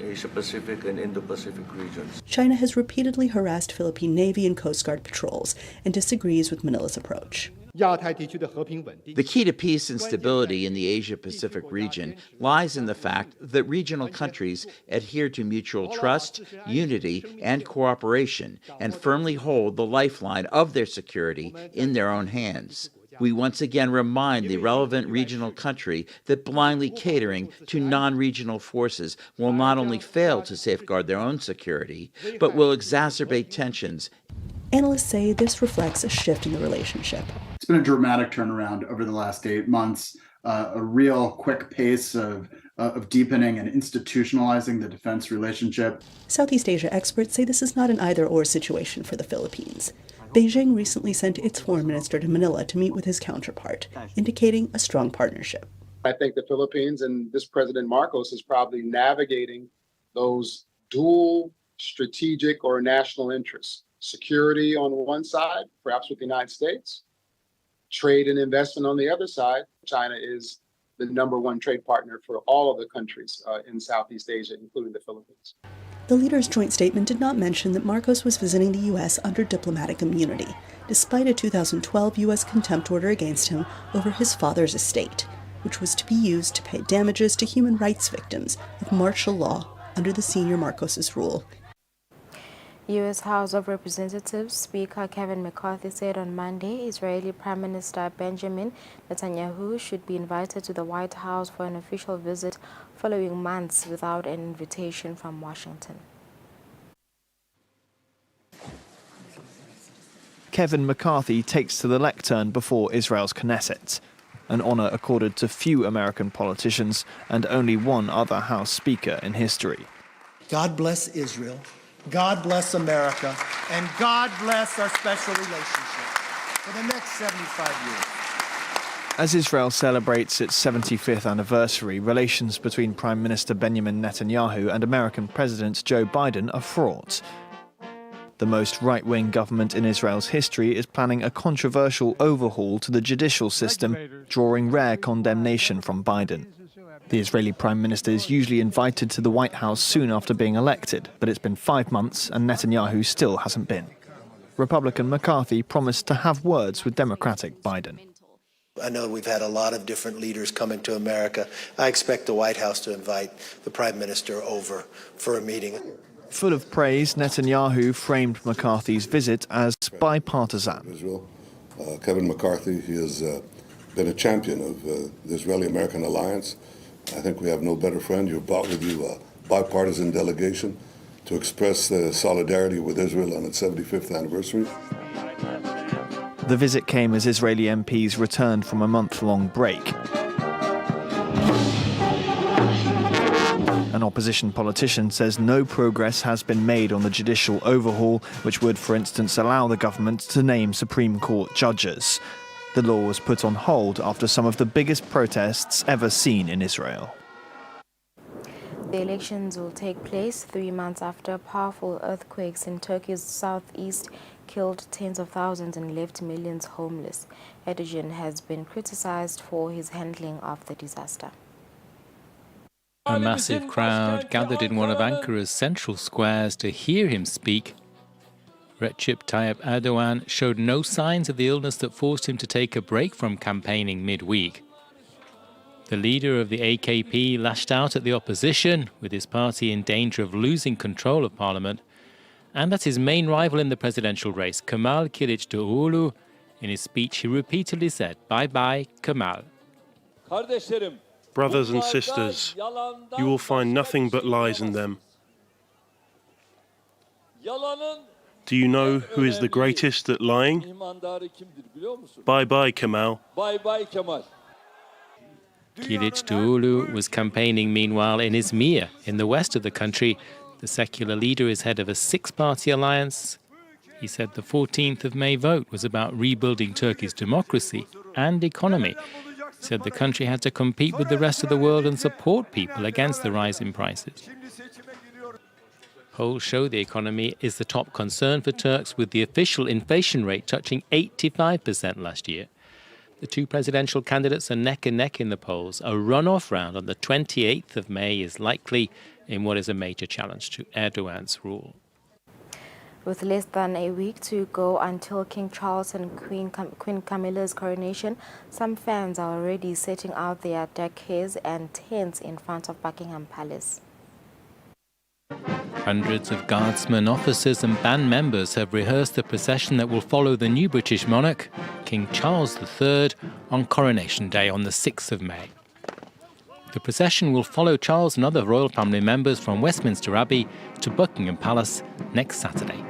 Asia-Pacific and Indo-Pacific regions. China has repeatedly harassed Philippine Navy and Coast Guard patrols and disagrees with Manila's approach. The key to peace and stability in the Asia-Pacific region lies in the fact that regional countries adhere to mutual trust, unity, and cooperation, and firmly hold the lifeline of their security in their own hands. We once again remind the relevant regional country that blindly catering to non-regional forces will not only fail to safeguard their own security, but will exacerbate tensions. Analysts say this reflects a shift in the relationship. It's been a dramatic turnaround over the last 8 months, a real quick pace of deepening and institutionalizing the defense relationship. Southeast Asia experts say this is not an either-or situation for the Philippines. Beijing recently sent its foreign minister to Manila to meet with his counterpart, indicating a strong partnership. I think the Philippines and this President Marcos is probably navigating those dual strategic or national interests. Security on one side, perhaps with the United States, trade and investment on the other side. China is the #1 trade partner for all of the countries in Southeast Asia, including the Philippines. The leaders' joint statement did not mention that Marcos was visiting the U.S. under diplomatic immunity, despite a 2012 U.S. contempt order against him over his father's estate, which was to be used to pay damages to human rights victims of martial law under the senior Marcos's rule. U.S. House of Representatives Speaker Kevin McCarthy said on Monday Israeli Prime Minister Benjamin Netanyahu should be invited to the White House for an official visit following months without an invitation from Washington. Kevin McCarthy takes to the lectern before Israel's Knesset, an honor accorded to few American politicians and only one other House Speaker in history. God bless Israel. God bless America, and God bless our special relationship for the next 75 years. As Israel celebrates its 75th anniversary, relations between Prime Minister Benjamin Netanyahu and American President Joe Biden are fraught. The most right-wing government in Israel's history is planning a controversial overhaul to the judicial system, drawing rare condemnation from Biden. The Israeli Prime Minister is usually invited to the White House soon after being elected, but it's been 5 months and Netanyahu still hasn't been. Republican McCarthy promised to have words with Democratic Biden. I know we've had a lot of different leaders coming to America. I expect the White House to invite the Prime Minister over for a meeting. Full of praise, Netanyahu framed McCarthy's visit as bipartisan. Israel, Kevin McCarthy, he has been a champion of the Israeli-American alliance. I think we have no better friend. You've brought with you a bipartisan delegation to express solidarity with Israel on its 75th anniversary. The visit came as Israeli MPs returned from a month-long break. An opposition politician says no progress has been made on the judicial overhaul, which would, for instance, allow the government to name Supreme Court judges. The law was put on hold after some of the biggest protests ever seen in Israel. The elections will take place 3 months after powerful earthquakes in Turkey's southeast killed tens of thousands and left millions homeless. Erdogan has been criticized for his handling of the disaster. A massive crowd gathered in one of Ankara's central squares to hear him speak. Recep Tayyip Erdogan showed no signs of the illness that forced him to take a break from campaigning midweek. The leader of the AKP lashed out at the opposition, with his party in danger of losing control of parliament, and at his main rival in the presidential race, Kemal Kılıçdaroğlu. In his speech, he repeatedly said, "Bye-bye, Kemal." Brothers and sisters, you will find nothing but lies in them. Do you know who is the greatest at lying? Bye-bye, Kemal. Kılıçdaroğlu was campaigning meanwhile in Izmir, in the west of the country. The secular leader is head of a 6-party alliance. He said the 14th of May vote was about rebuilding Turkey's democracy and economy. He said the country had to compete with the rest of the world and support people against the rise in prices. Polls show the economy is the top concern for Turks, with the official inflation rate touching 85% last year. The two presidential candidates are neck and neck in the polls. A runoff round on the 28th of May is likely in what is a major challenge to Erdogan's rule. With less than a week to go until King Charles and Queen Camilla's coronation, some fans are already setting out their decades and tents in front of Buckingham Palace. Hundreds of guardsmen, officers and band members have rehearsed the procession that will follow the new British monarch, King Charles III, on Coronation Day on the 6th of May. The procession will follow Charles and other royal family members from Westminster Abbey to Buckingham Palace next Saturday.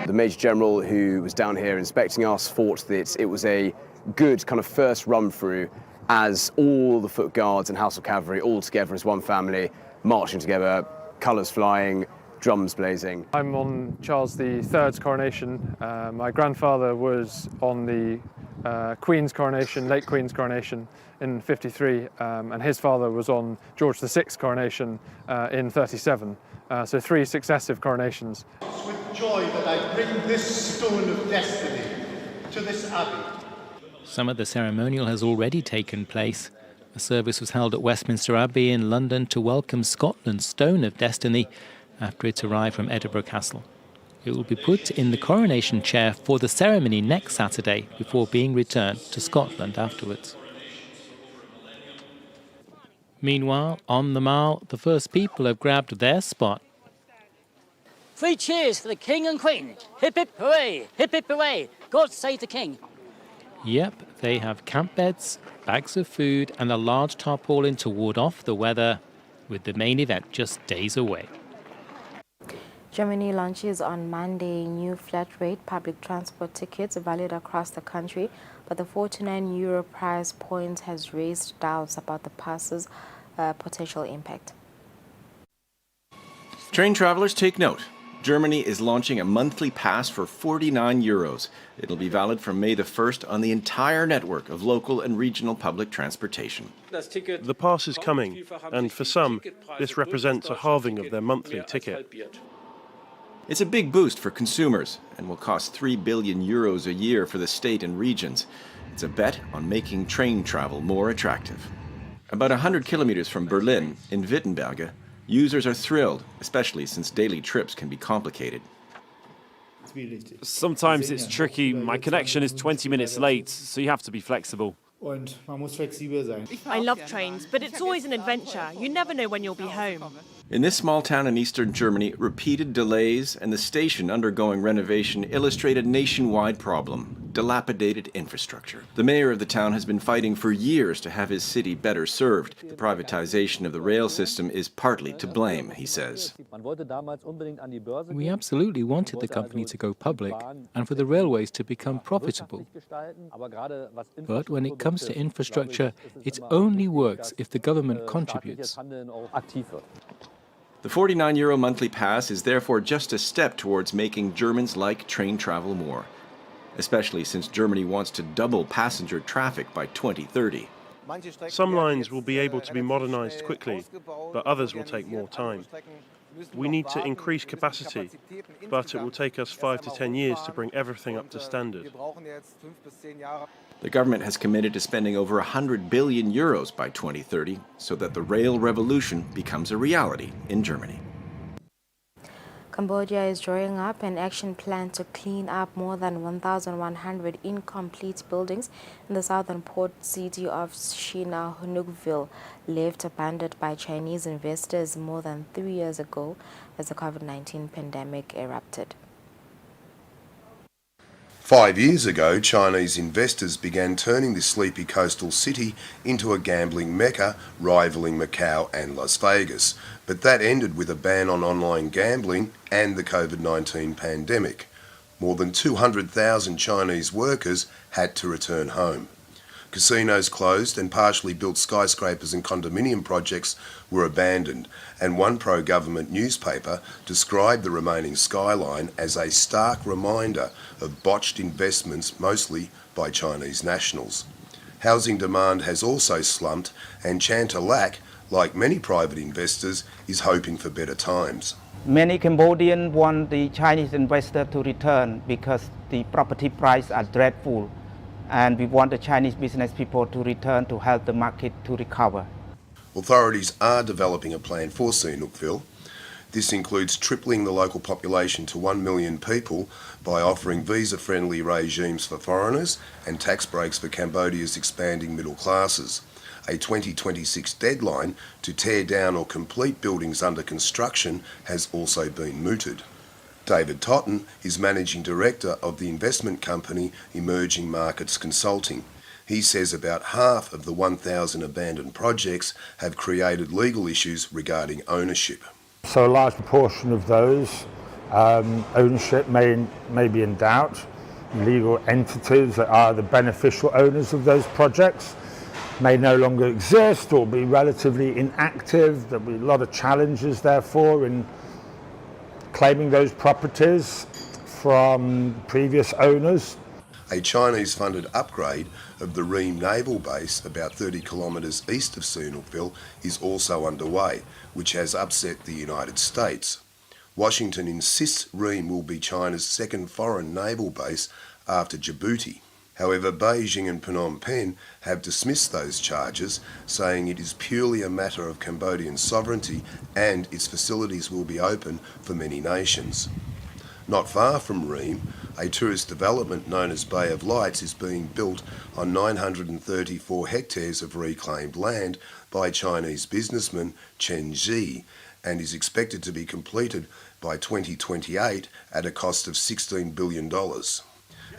The Major General who was down here inspecting us thought that it was a good kind of first run through as all the foot guards and House of Cavalry all together as one family, marching together, colours flying, drums blazing. I'm on Charles III's coronation. My grandfather was on the Queen's coronation, late Queen's coronation in '53, and his father was on George VI's coronation in '37. So 3 successive coronations. It's with joy that I bring this stone of destiny to this abbey. Some of the ceremonial has already taken place. A service was held at Westminster Abbey in London to welcome Scotland's Stone of Destiny after it arrived from Edinburgh Castle. It will be put in the coronation chair for the ceremony next Saturday before being returned to Scotland afterwards. Meanwhile, on the Mall, the first people have grabbed their spot. 3 cheers for the King and Queen. Hip hip hooray, hip hip hooray. God save the King. Yep, they have camp beds, bags of food and a large tarpaulin to ward off the weather, with the main event just days away. Germany launches on Monday new flat-rate public transport tickets valid across the country, but the €49 price point has raised doubts about the pass's potential impact. Train travelers, take note. Germany is launching a monthly pass for €49. It'll be valid from May the 1st on the entire network of local and regional public transportation. The pass is coming, and for some, this represents a halving of their monthly ticket. It's a big boost for consumers and will cost €3 billion a year for the state and regions. It's a bet on making train travel more attractive. About 100 kilometers from Berlin, in Wittenberge, users are thrilled, especially since daily trips can be complicated. Sometimes it's tricky. My connection is 20 minutes late, so you have to be flexible. I love trains, but it's always an adventure. You never know when you'll be home. In this small town in eastern Germany, repeated delays and the station undergoing renovation illustrate a nationwide problem: dilapidated infrastructure. The mayor of the town has been fighting for years to have his city better served. The privatization of the rail system is partly to blame, he says. We absolutely wanted the company to go public and for the railways to become profitable. But when it comes to infrastructure, it only works if the government contributes. The €49 monthly pass is therefore just a step towards making Germans like train travel more, especially since Germany wants to double passenger traffic by 2030. Some lines will be able to be modernized quickly, but others will take more time. We need to increase capacity, but it will take us 5 to 10 years to bring everything up to standard. The government has committed to spending over €100 billion by 2030 so that the rail revolution becomes a reality in Germany. Cambodia is drawing up an action plan to clean up more than 1,100 incomplete buildings in the southern port city of Sihanoukville, left abandoned by Chinese investors more than 3 years ago as the COVID-19 pandemic erupted. 5 years ago, Chinese investors began turning this sleepy coastal city into a gambling mecca, rivaling Macau and Las Vegas. But that ended with a ban on online gambling and the COVID-19 pandemic. More than 200,000 Chinese workers had to return home. Casinos closed and partially built skyscrapers and condominium projects were abandoned, and one pro-government newspaper described the remaining skyline as a stark reminder of botched investments, mostly by Chinese nationals. Housing demand has also slumped, and Chantalak, like many private investors, is hoping for better times. Many Cambodians want the Chinese investor to return because the property prices are dreadful, and we want the Chinese business people to return to help the market to recover. Authorities are developing a plan for Sihanoukville. This includes tripling the local population to 1 million people by offering visa-friendly regimes for foreigners and tax breaks for Cambodia's expanding middle classes. A 2026 deadline to tear down or complete buildings under construction has also been mooted. David Totten is Managing Director of the investment company Emerging Markets Consulting. He says about half of the 1,000 abandoned projects have created legal issues regarding ownership. So a large proportion of those ownership may be in doubt. Legal entities that are the beneficial owners of those projects may no longer exist or be relatively inactive. There'll be a lot of challenges, therefore, in claiming those properties from previous owners. A Chinese-funded upgrade of the Ream Naval Base, about 30 kilometres east of Sihanoukville, is also underway, which has upset the United States. Washington insists Ream will be China's second foreign naval base after Djibouti. However, Beijing and Phnom Penh have dismissed those charges, saying it is purely a matter of Cambodian sovereignty and its facilities will be open for many nations. Not far from Ream, a tourist development known as Bay of Lights is being built on 934 hectares of reclaimed land by Chinese businessman Chen Zhi and is expected to be completed by 2028 at a cost of $16 billion.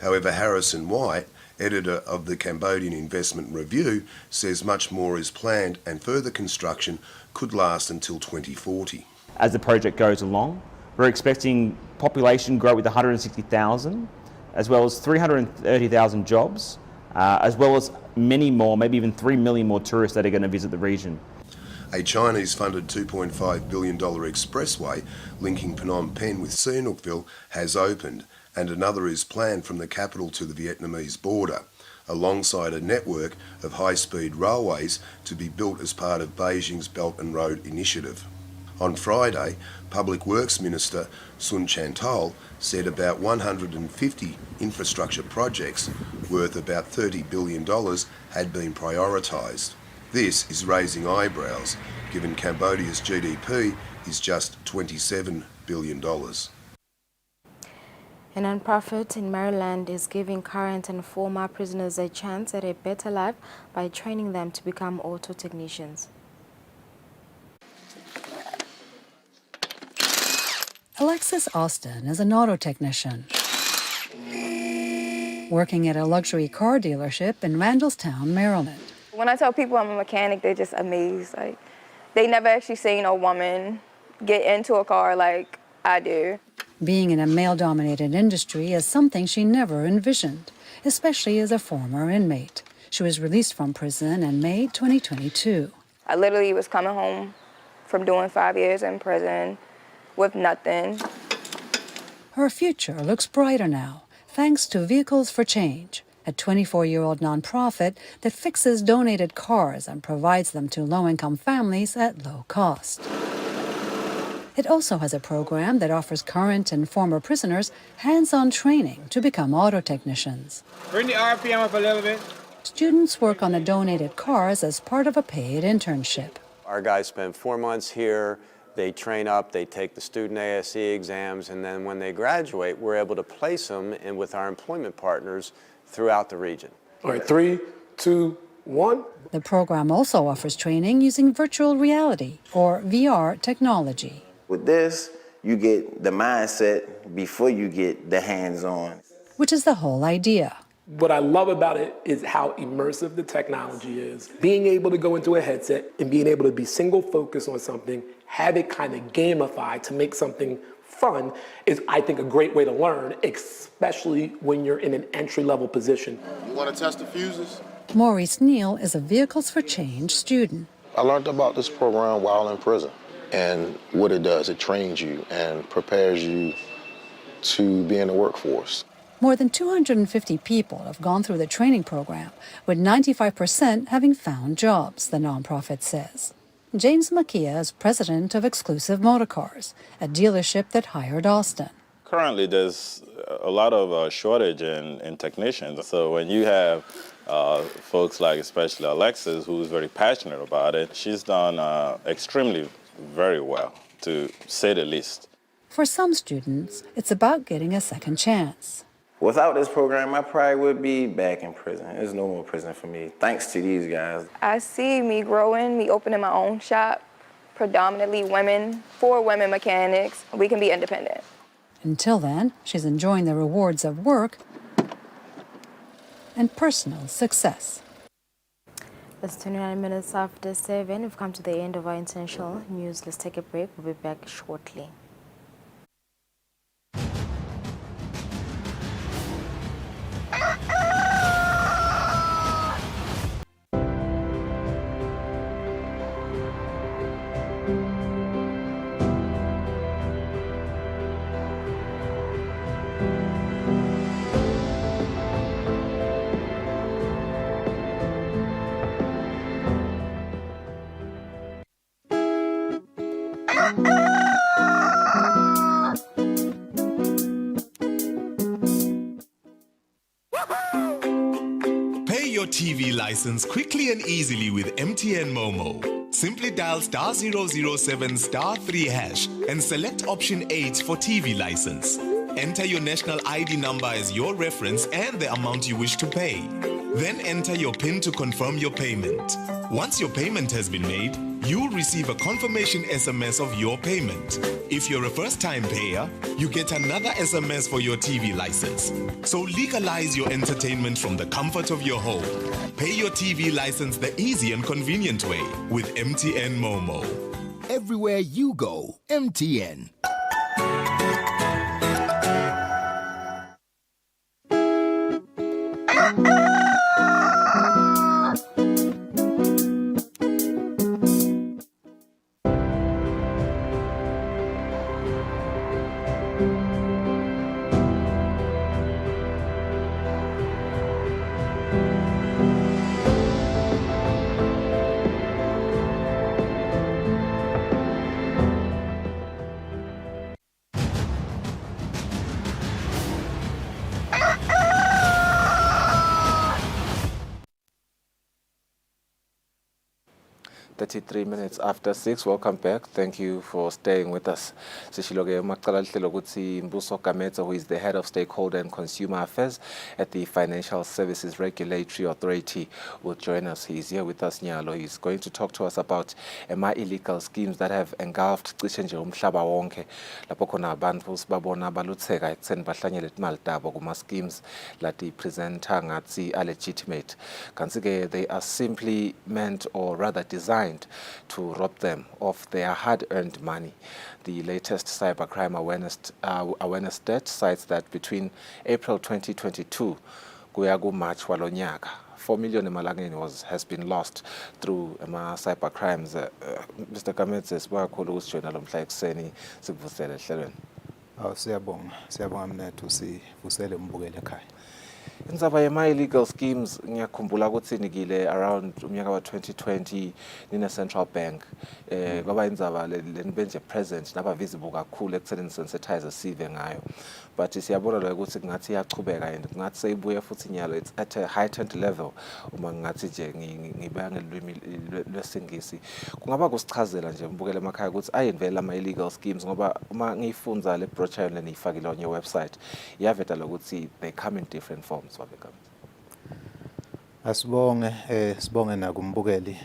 However, Harrison White, editor of the Cambodian Investment Review, says much more is planned and further construction could last until 2040. As the project goes along, we're expecting population growth with 160,000, as well as 330,000 jobs, as well as many more, maybe even 3 million more tourists that are going to visit the region. A Chinese-funded $2.5 billion expressway linking Phnom Penh with Sihanoukville has opened, and another is planned from the capital to the Vietnamese border, alongside a network of high-speed railways to be built as part of Beijing's Belt and Road Initiative. On Friday, Public Works Minister Sun Chantal said about 150 infrastructure projects worth about $30 billion had been prioritised. This is raising eyebrows, given Cambodia's GDP is just $27 billion. A non-profit in Maryland is giving current and former prisoners a chance at a better life by training them to become auto technicians. Alexis Austin is an auto technician, working at a luxury car dealership in Randallstown, Maryland. When I tell people I'm a mechanic, they're just amazed. Like, they never actually seen a woman get into a car like I do. Being in a male-dominated industry is something she never envisioned, especially as a former inmate. She was released from prison in May 2022. I literally was coming home from doing 5 years in prison with nothing. Her future looks brighter now, thanks to Vehicles for Change, a 24-year-old nonprofit that fixes donated cars and provides them to low-income families at low cost. It also has a program that offers current and former prisoners hands-on training to become auto technicians. Bring the RPM up a little bit. Students work on the donated cars as part of a paid internship. Our guys spend 4 months here. They train up, they take the student ASE exams, and then when they graduate, we're able to place them in with our employment partners throughout the region. All right, 3, 2, 1. The program also offers training using virtual reality, or VR technology. With this, you get the mindset before you get the hands-on. Which is the whole idea. What I love about it is how immersive the technology is. Being able to go into a headset and being able to be single focused on something, have it kind of gamified to make something fun is, I think, a great way to learn, especially when you're in an entry-level position. You want to test the fuses? Maurice Neal is a Vehicles for Change student. I learned about this program while in prison, and what it does, it trains you and prepares you to be in the workforce. More than 250 people have gone through the training program, with 95% having found jobs, the nonprofit says. James Makia is president of Exclusive Motorcars, a dealership that hired Austin. Currently, there's a lot of shortage in technicians. So when you have folks like especially Alexis, who's very passionate about it, she's done extremely very well to say the least. For some students, it's about getting a second chance. Without this program, I probably would be back in prison. There's no more prison for me, thanks to these guys. I see me growing, me opening my own shop, predominantly women, for women mechanics. We can be independent. Until then, she's enjoying the rewards of work and personal success. It's 29 minutes after 7. We've come to the end of our essential news. Let's take a break. We'll be back shortly. Pay your TV license quickly and easily with MTN Momo. Simply dial *007 *3 hash and select option 8 for TV license. Enter your national ID number as your reference and the amount you wish to pay. Then enter your PIN to confirm your payment. Once your payment has been made, you'll receive a confirmation SMS of your payment. If you're a first-time payer, you get another SMS for your TV license. So legalize your entertainment from the comfort of your home. Pay your TV license the easy and convenient way with MTN Momo. Everywhere you go, MTN. Minutes after 6. Welcome back. Thank you for staying with us. Sishiloge Maktalalhlelo ukuthi Mbuso Kametsa, who is the head of Stakeholder and Consumer Affairs at the Financial Services Regulatory Authority, will join us. He's here with us, Nyalo. He's going to talk to us about illegal schemes that have engulfed cishe nje umhlaba wonke. Lapho khona abantu sibabona balutheka ekutheni bahlanyele imali tabo kuma schemes lati presenta ngathi legitimate. Kanti-ke they are simply meant, or rather designed, to rob them of their hard-earned money. The latest cybercrime awareness stat cites that between April 2022 kuya March walonyaka, 4 million emalangeni has been lost through cybercrimes. Mr. Kametsa, sibakhulu ukusijoyina lo mhla ekuseni sikuvusele ehlelweni. Siyabonga mnethu sivusele umbukele ekhaya. Indzaba illegal schemes ngiyakhumbula ukuthi nikile around umnyaka wa 2020 nine central bank kwaba indzaba lenibenje present naba visible kakhulu ekutheni sensitize sive ngayo, but siyabona la ukuthi ngathi iyachubeka and ngathi seyibuye futhi nyalo it's at a heightened level. Uma ngathi nje ngibaya ngelwimi lwesingisi kungaba kusichazela nje mbukele emakhaya ukuthi ayivela illegal schemes, ngoba uma ngiyifunza le brochure lenifakile on your website iyaveta ukuthi they come in different forms. Sibonge nakumbukeli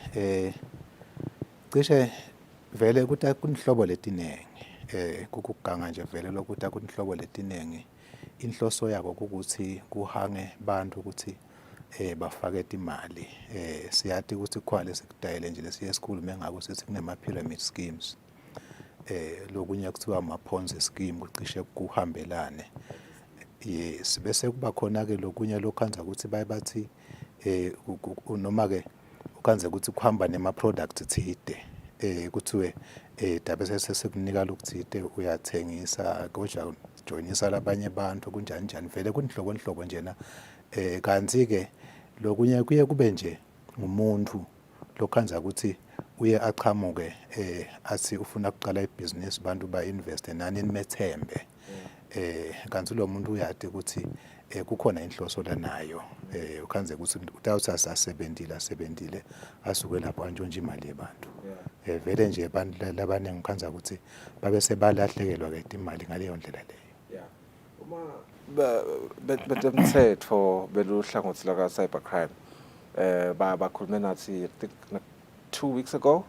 cishe vele ukuthi kunhlobo letinengi kukuganga nje vele lokuthi kunhlobo letinengi. Inhloso yako ukuthi kuhange bantu ukuthi bafake imali. Siyathi ukuthi khwale sikudayile nje lesiye esikhulu mengaku sithi kunema pyramid schemes, lokunye kuthiwa ama Ponzi scheme kucishe kuhambelane. Yes, bese kuba khona ke lokunye lokhanza ukuthi bathi noma ke ukhanze ukuthi kuhamba nema products thide kuthiwe dabe sesekunika lokuthide uyathengisa kodwa joinisa labanye abantu kunjani njani, vele kunhlobo njena. Kanti ke lokunye kuye kube nje umuntu lokhanza ukuthi uye aqhamuke athi ufuna ukuqala ibhizinisi, bantu ba invest nani nimethembe. Kanti lo muntu uyade ukuthi kukhona inhloso lanayo ukhanze ukuthi utawuthi asebentile asuke lapho antshontshe imali yebantu vele nje abantu labaningi ukhanza ukuthi babe sebalahlekelwa ke imali ngaleyo ndlela leyo. Betemthetho beluhlangothi laka cybercrime bakhulume nathi I think 2 weeks ago,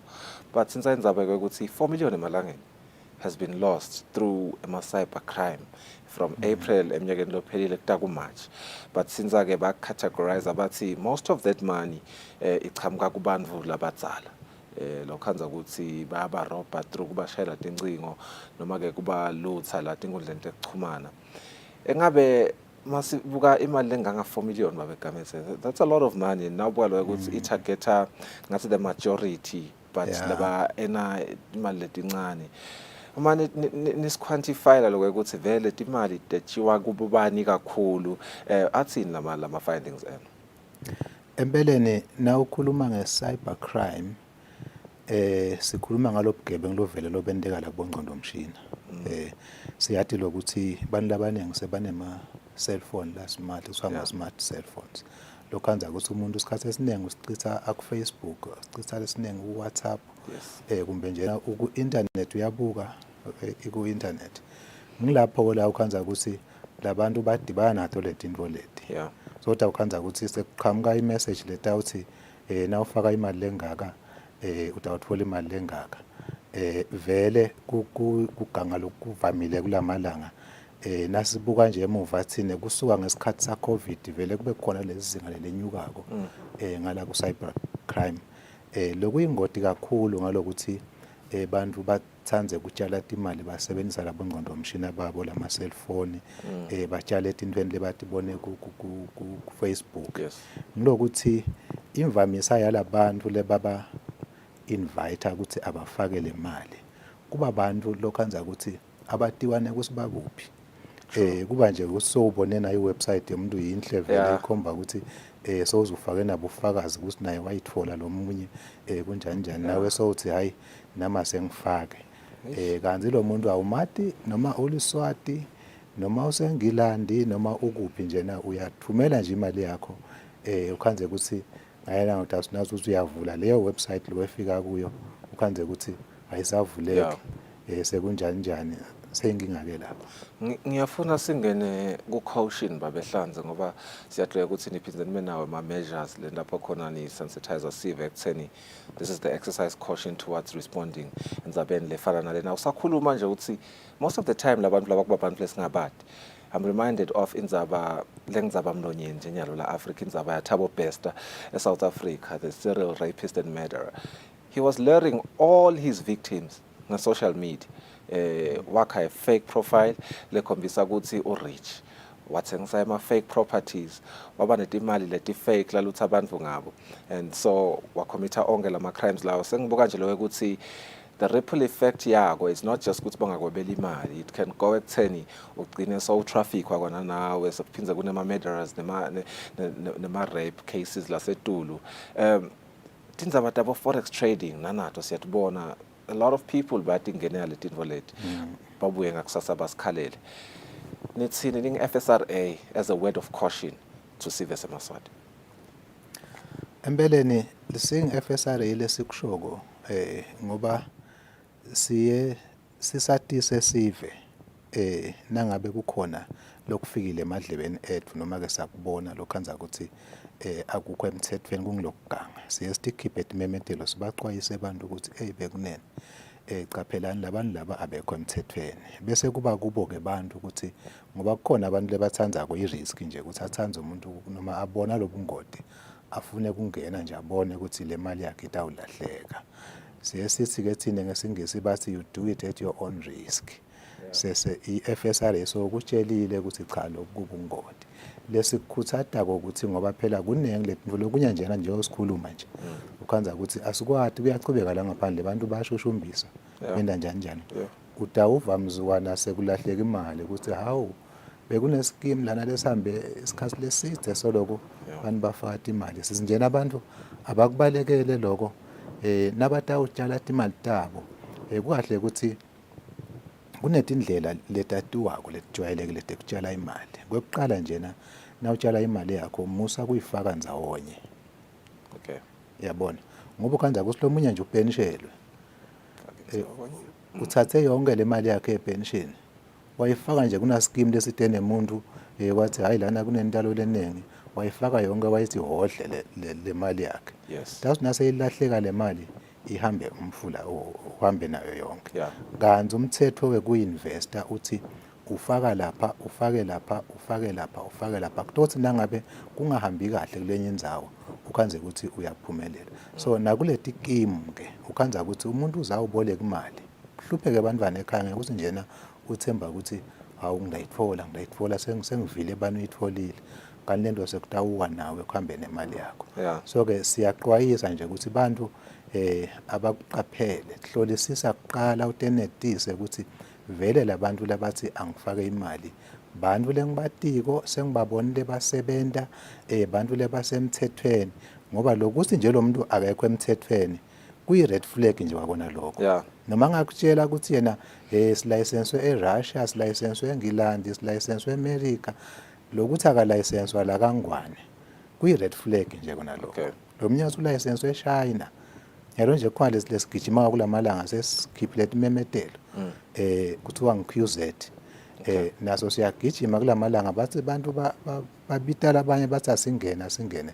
but since ayindzaba ukuthi 4 million emalangeni has been lost through cybercrime from April eminyakeni lophelile kuya kuMarch, but since ake ba-categorize abathi most of that money ichamuka kubantu labadzala lokhanza ukuthi bayabarobha through kubashayela tincingo noma ke kuba lutha la tinkundleni tekuchumana. Engabe masibuka imali lenganga 4 million babegametse, that's a lot of money. Nawubuka lo ukuthi i-targeta ngathi the majority but laba ena imali letincane. Uma nisquantify lokho ukuthi vele imali tetshiwa kubani kakhulu athini lama findings enu? Empeleni nawukhuluma nge-cybercrime sikhuluma ngalobugebengu lovele lobenteka la kubongqondo mshini. Siyathi lokuthi bantu labaningi sebanema cellphone la smart usanga smart cellphones. Lokhanza ukuthi umuntu isikhathi esiningi usichitha aku Facebook, usichitha esiningi ku WhatsApp, kumbe nje ku internet uyabuka ku internet. Ngilapho la ukhanza ukuthi labantu badibana nato letinto leti. So ukhanza ukuthi sekuqhamuka i-message leta uthi na ufaka imali lengaka utawuthola imali lengaka. Vele kuganga lokuvamile kulamalanga nasibuka nje emuva thine kusuka ngesikhathi sa COVID vele kube khona lezi zinga lenyukako ngala ku cybercrime lokuyingoti kakhulu ngalokuthi bantu bathanze kutshala imali basebenzisa labo ngqondo mshina babo lama cellphone batshala intweni lebatibone ku Facebook. Ngilokuthi imvamisa yalabantu lebaba invite ukuthi abafake le mali kuba abantu lokhanza ukuthi abatiwane kusibakuphi kuba nje usubone na iwebsite yomuntu yinhle vele ikhomba ukuthi sowuzufake nabo ufakazi ukuthi naye wayithola lo munye kunjani nawe sowuthi hayi nama sengifake kanzi lo muntu awumati noma uliswati noma usengilandi noma ukuphi nje na uyathumela nje imali yakho ukhanze ukuthi ayena ngotasunazo uyavula leyo website lowefika kuyo ukhanze ukuthi ayisavuleki sekunjani seyinkinga ke lapho. Ngiyafuna singene ku caution babehlanze ngoba siyadlula ukuthi niphinde nibe nawo ama measures le lapho khona ni sensitizer sive ekutheni this is the exercise caution towards responding endzabeni lefana nalena. Usakhuluma nje ukuthi most of the time labantu labakubabantu lesingabadi. I'm reminded of indzaba lengdzaba mlonyeni njenyalo la Africa indzaba ya Thabo Bester South Africa, the serial rapist and murderer. He was luring all his victims on social media. Wakha fake profile lekhombisa ukuthi rich wathengisa ama fake properties waba netimali leti fake lalutha abantu ngabo, and so wacommita onke lama crimes lawo. Sengibuka nje lo ukuthi the ripple effect yako is not just ukuthi bangakwebela imali, it can go ekutheni ugcine so traffic wakona nawe sekuphinze kunema murderers nema rape cases laseTulu. Tindzaba tabo forex trading nanato siyatibona a lot of people batingenela letinto leti babuye ngakusasa basikhalele. Nithini ning FSRA as a word of caution to Sive Semaswati? Empeleni lising FSRA lesikushoko ngoba siye sisatise sive nangabe kukhona lokufikile emadlebeni ethu noma ke sakubona lokhanza ukuthi akukho emthethweni kungilokuganga siye sikhiphe imemethelo sibaxwayise abantu ukuthi bekunene qaphelani labantu laba abekho emthethweni, bese kuba kubo ke bantu ukuthi ngoba kukhona abantu lebathanza ko i-risk nje ukuthi athanze umuntu noma abona lobungoti afune kungena nje abone ukuthi le mali yakhe itawulahleka. Siye sithi ke thina ngesingisi bathi you do it at your own risk. Sese i-FSRA so kutshelile ukuthi cha lokubungoti lesikhuthata ukuthi ngoba phela kunenge letinto lokunya njena nje osikhuluma nje ukhanza ukuthi asikwadi kuyachubeka la ngaphandle abantu bayashushumbisa benda njani utawuva mzukwana sekulahleka imali ukuthi hawu bekune scheme lana lesambe isikhathi leside soloko abantu bafaka imali sizinjena abantu abakubalekele lokho nabatawutshala imali tabo kukahle ukuthi kunetindlela letatiwako letijwayelekile tekutshala imali. Kwekuqala njena nawutshala imali yakho musa kuyifaka ndzawonye. Okay. Yabona. Ngoba kanza ukuthi lo munye nje upensionelwe. Uthathe yonke le mali yakhe yepension. Wayifaka nje kuna scheme lesitene umuntu wathi hayi lana kunentalo leningi. Wayifaka yonke wayithi hodle le mali yakhe. Yes. That's nase ilahleka le mali ihambe umfula uhambe nayo yonke. Yeah. Kanzi umthetho wekuinvesta uthi ufaka lapha ufake lapha ufake lapha ufake lapha kuthi nangabe kungahambi kahle kulenye indzawo ukhanze ukuthi uyaphumelela. So nakuleti scheme ke ukhanza ukuthi umuntu uzawuboleka imali kuhlupheke abantwana ekhaya ukuthi njena uthemba ukuthi hawu ngidayitfola sengivile bani uyitfolile kanti lento sekutawuka nawe kuhambe nemali yakho. Yeah. So ke siyaxwayisa nje ukuthi bantu abakuqaphele hlolisisa kuqala utenetise ukuthi vele labantu labathi angifake imali bantu lengibatiko sengibabonile basebenta bantu lebasemthethweni ngoba lokuthi nje lo muntu akekho emthethweni kuyi red flag nje wabona lokho. Yeah. Noma ngakutshela ukuthi yena silicense eRussia silicense eNgilandi silicense eAmerica lokuthi akalicense la kangwane kuyi red flag nje kona lokho. Okay. Lo mnyazi ulicense eChina yalo nje khona lesigijima kulamalanga sesikhiphile imemetelo kuthiwa ngiQZ naso siyagijima kulamalanga bathi bantu babitala abanye bathi asingene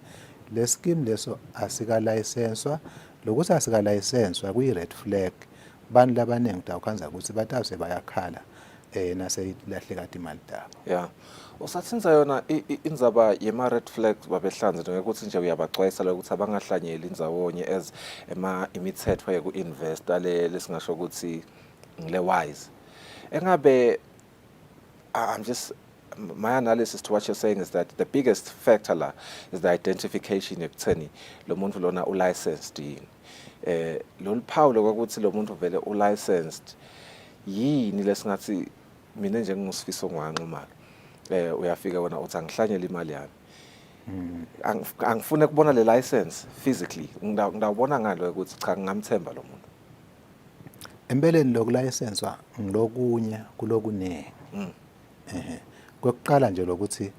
le scheme leso asika license lokuthi asika license kuyi red flag bantu labaningi utawukhanza ukuthi batase bayakhala nase ilahleka imali tabo. Yeah. Usathinza yona indzaba yema red flags babehlanze ngokuthi nje uyabaxwayisa ukuthi abangahlanyeli indzawonye as imithetho yeku-investa lesingasho ukuthi ngile wise. Engabe my analysis to what you're saying is that the biggest factor la is the identification ekutheni lo muntu lona ulicensed yini. Lo phawu lokuthi lo muntu vele ulicensed yini lesingathi mina nje ngisifiso ngwanqumala. Uyafika wona uthi angihlanyela imali yami. Angifune kubona le license physically. Ngidawubona ngalo ukuthi cha ngingamthemba lo muntu. Empeleni lokulicenswa ngilokunya kulokunengi. Kwekuqala nje lokuthi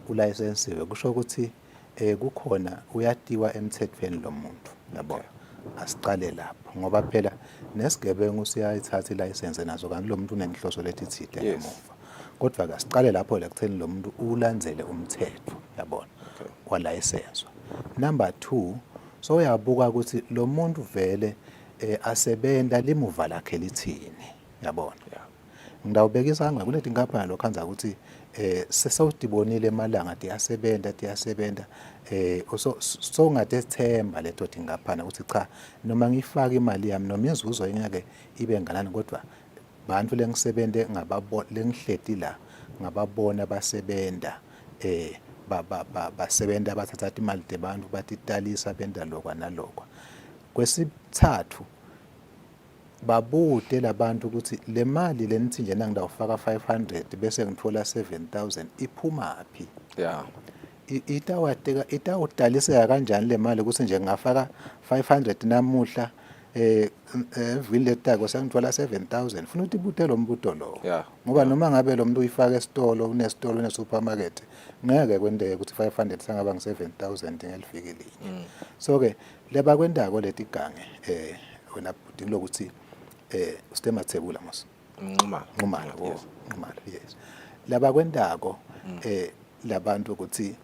ulicensiwe kusho ukuthi kukhona uyatiwa emthethweni lo muntu yabona. Asiqale lapho ngoba phela nesigebengu siyayithatha ilicense nazo kanti lo muntu unenhloso lethithile ngemuva. Kodwa ke siqale lapho la kutheni lo muntu ulandzele umthetho yabona wa license. Number 2 so uyabuka ukuthi lo muntu vele asebenta limuva lakhe lithini yabona. Ngidawubekisa ngqa kuleti ngapha lo khanza ukuthi sesawudibonile emalanga tiyasebenta so ngatethemba leto tingaphana ukuthi cha noma ngifaka imali yami noma inzuzo ingeke ibe nganani kodwa bantu lengisebente ngababona lengihleti la ngababona basebenta basebenta bathatha imali tebantu batitalisa benda lokwa nalokwa. Kwesithathu babude labantu ukuthi le mali lenithi nje nangidawufaka 500 bese ngithola 7000 iphumaphi. Yeah. Itawudaliseka kanjani le mali ukuthi nje ngafaka 500 namuhla vile letako sengithola 7000 funa ukuthi ibuthe lo mbuto lo. Yeah. Ngoba noma ngabe lo muntu uyifaka esitolo unesitolo unesupermarket ngeke kwendeke ukuthi 500 sangaba ngi7000 ngelifikile linye. So ke leba kwendako leti gange wena budingi lokuthi usitemathebula mos nqumala yes laba kwendako labantu ukuthi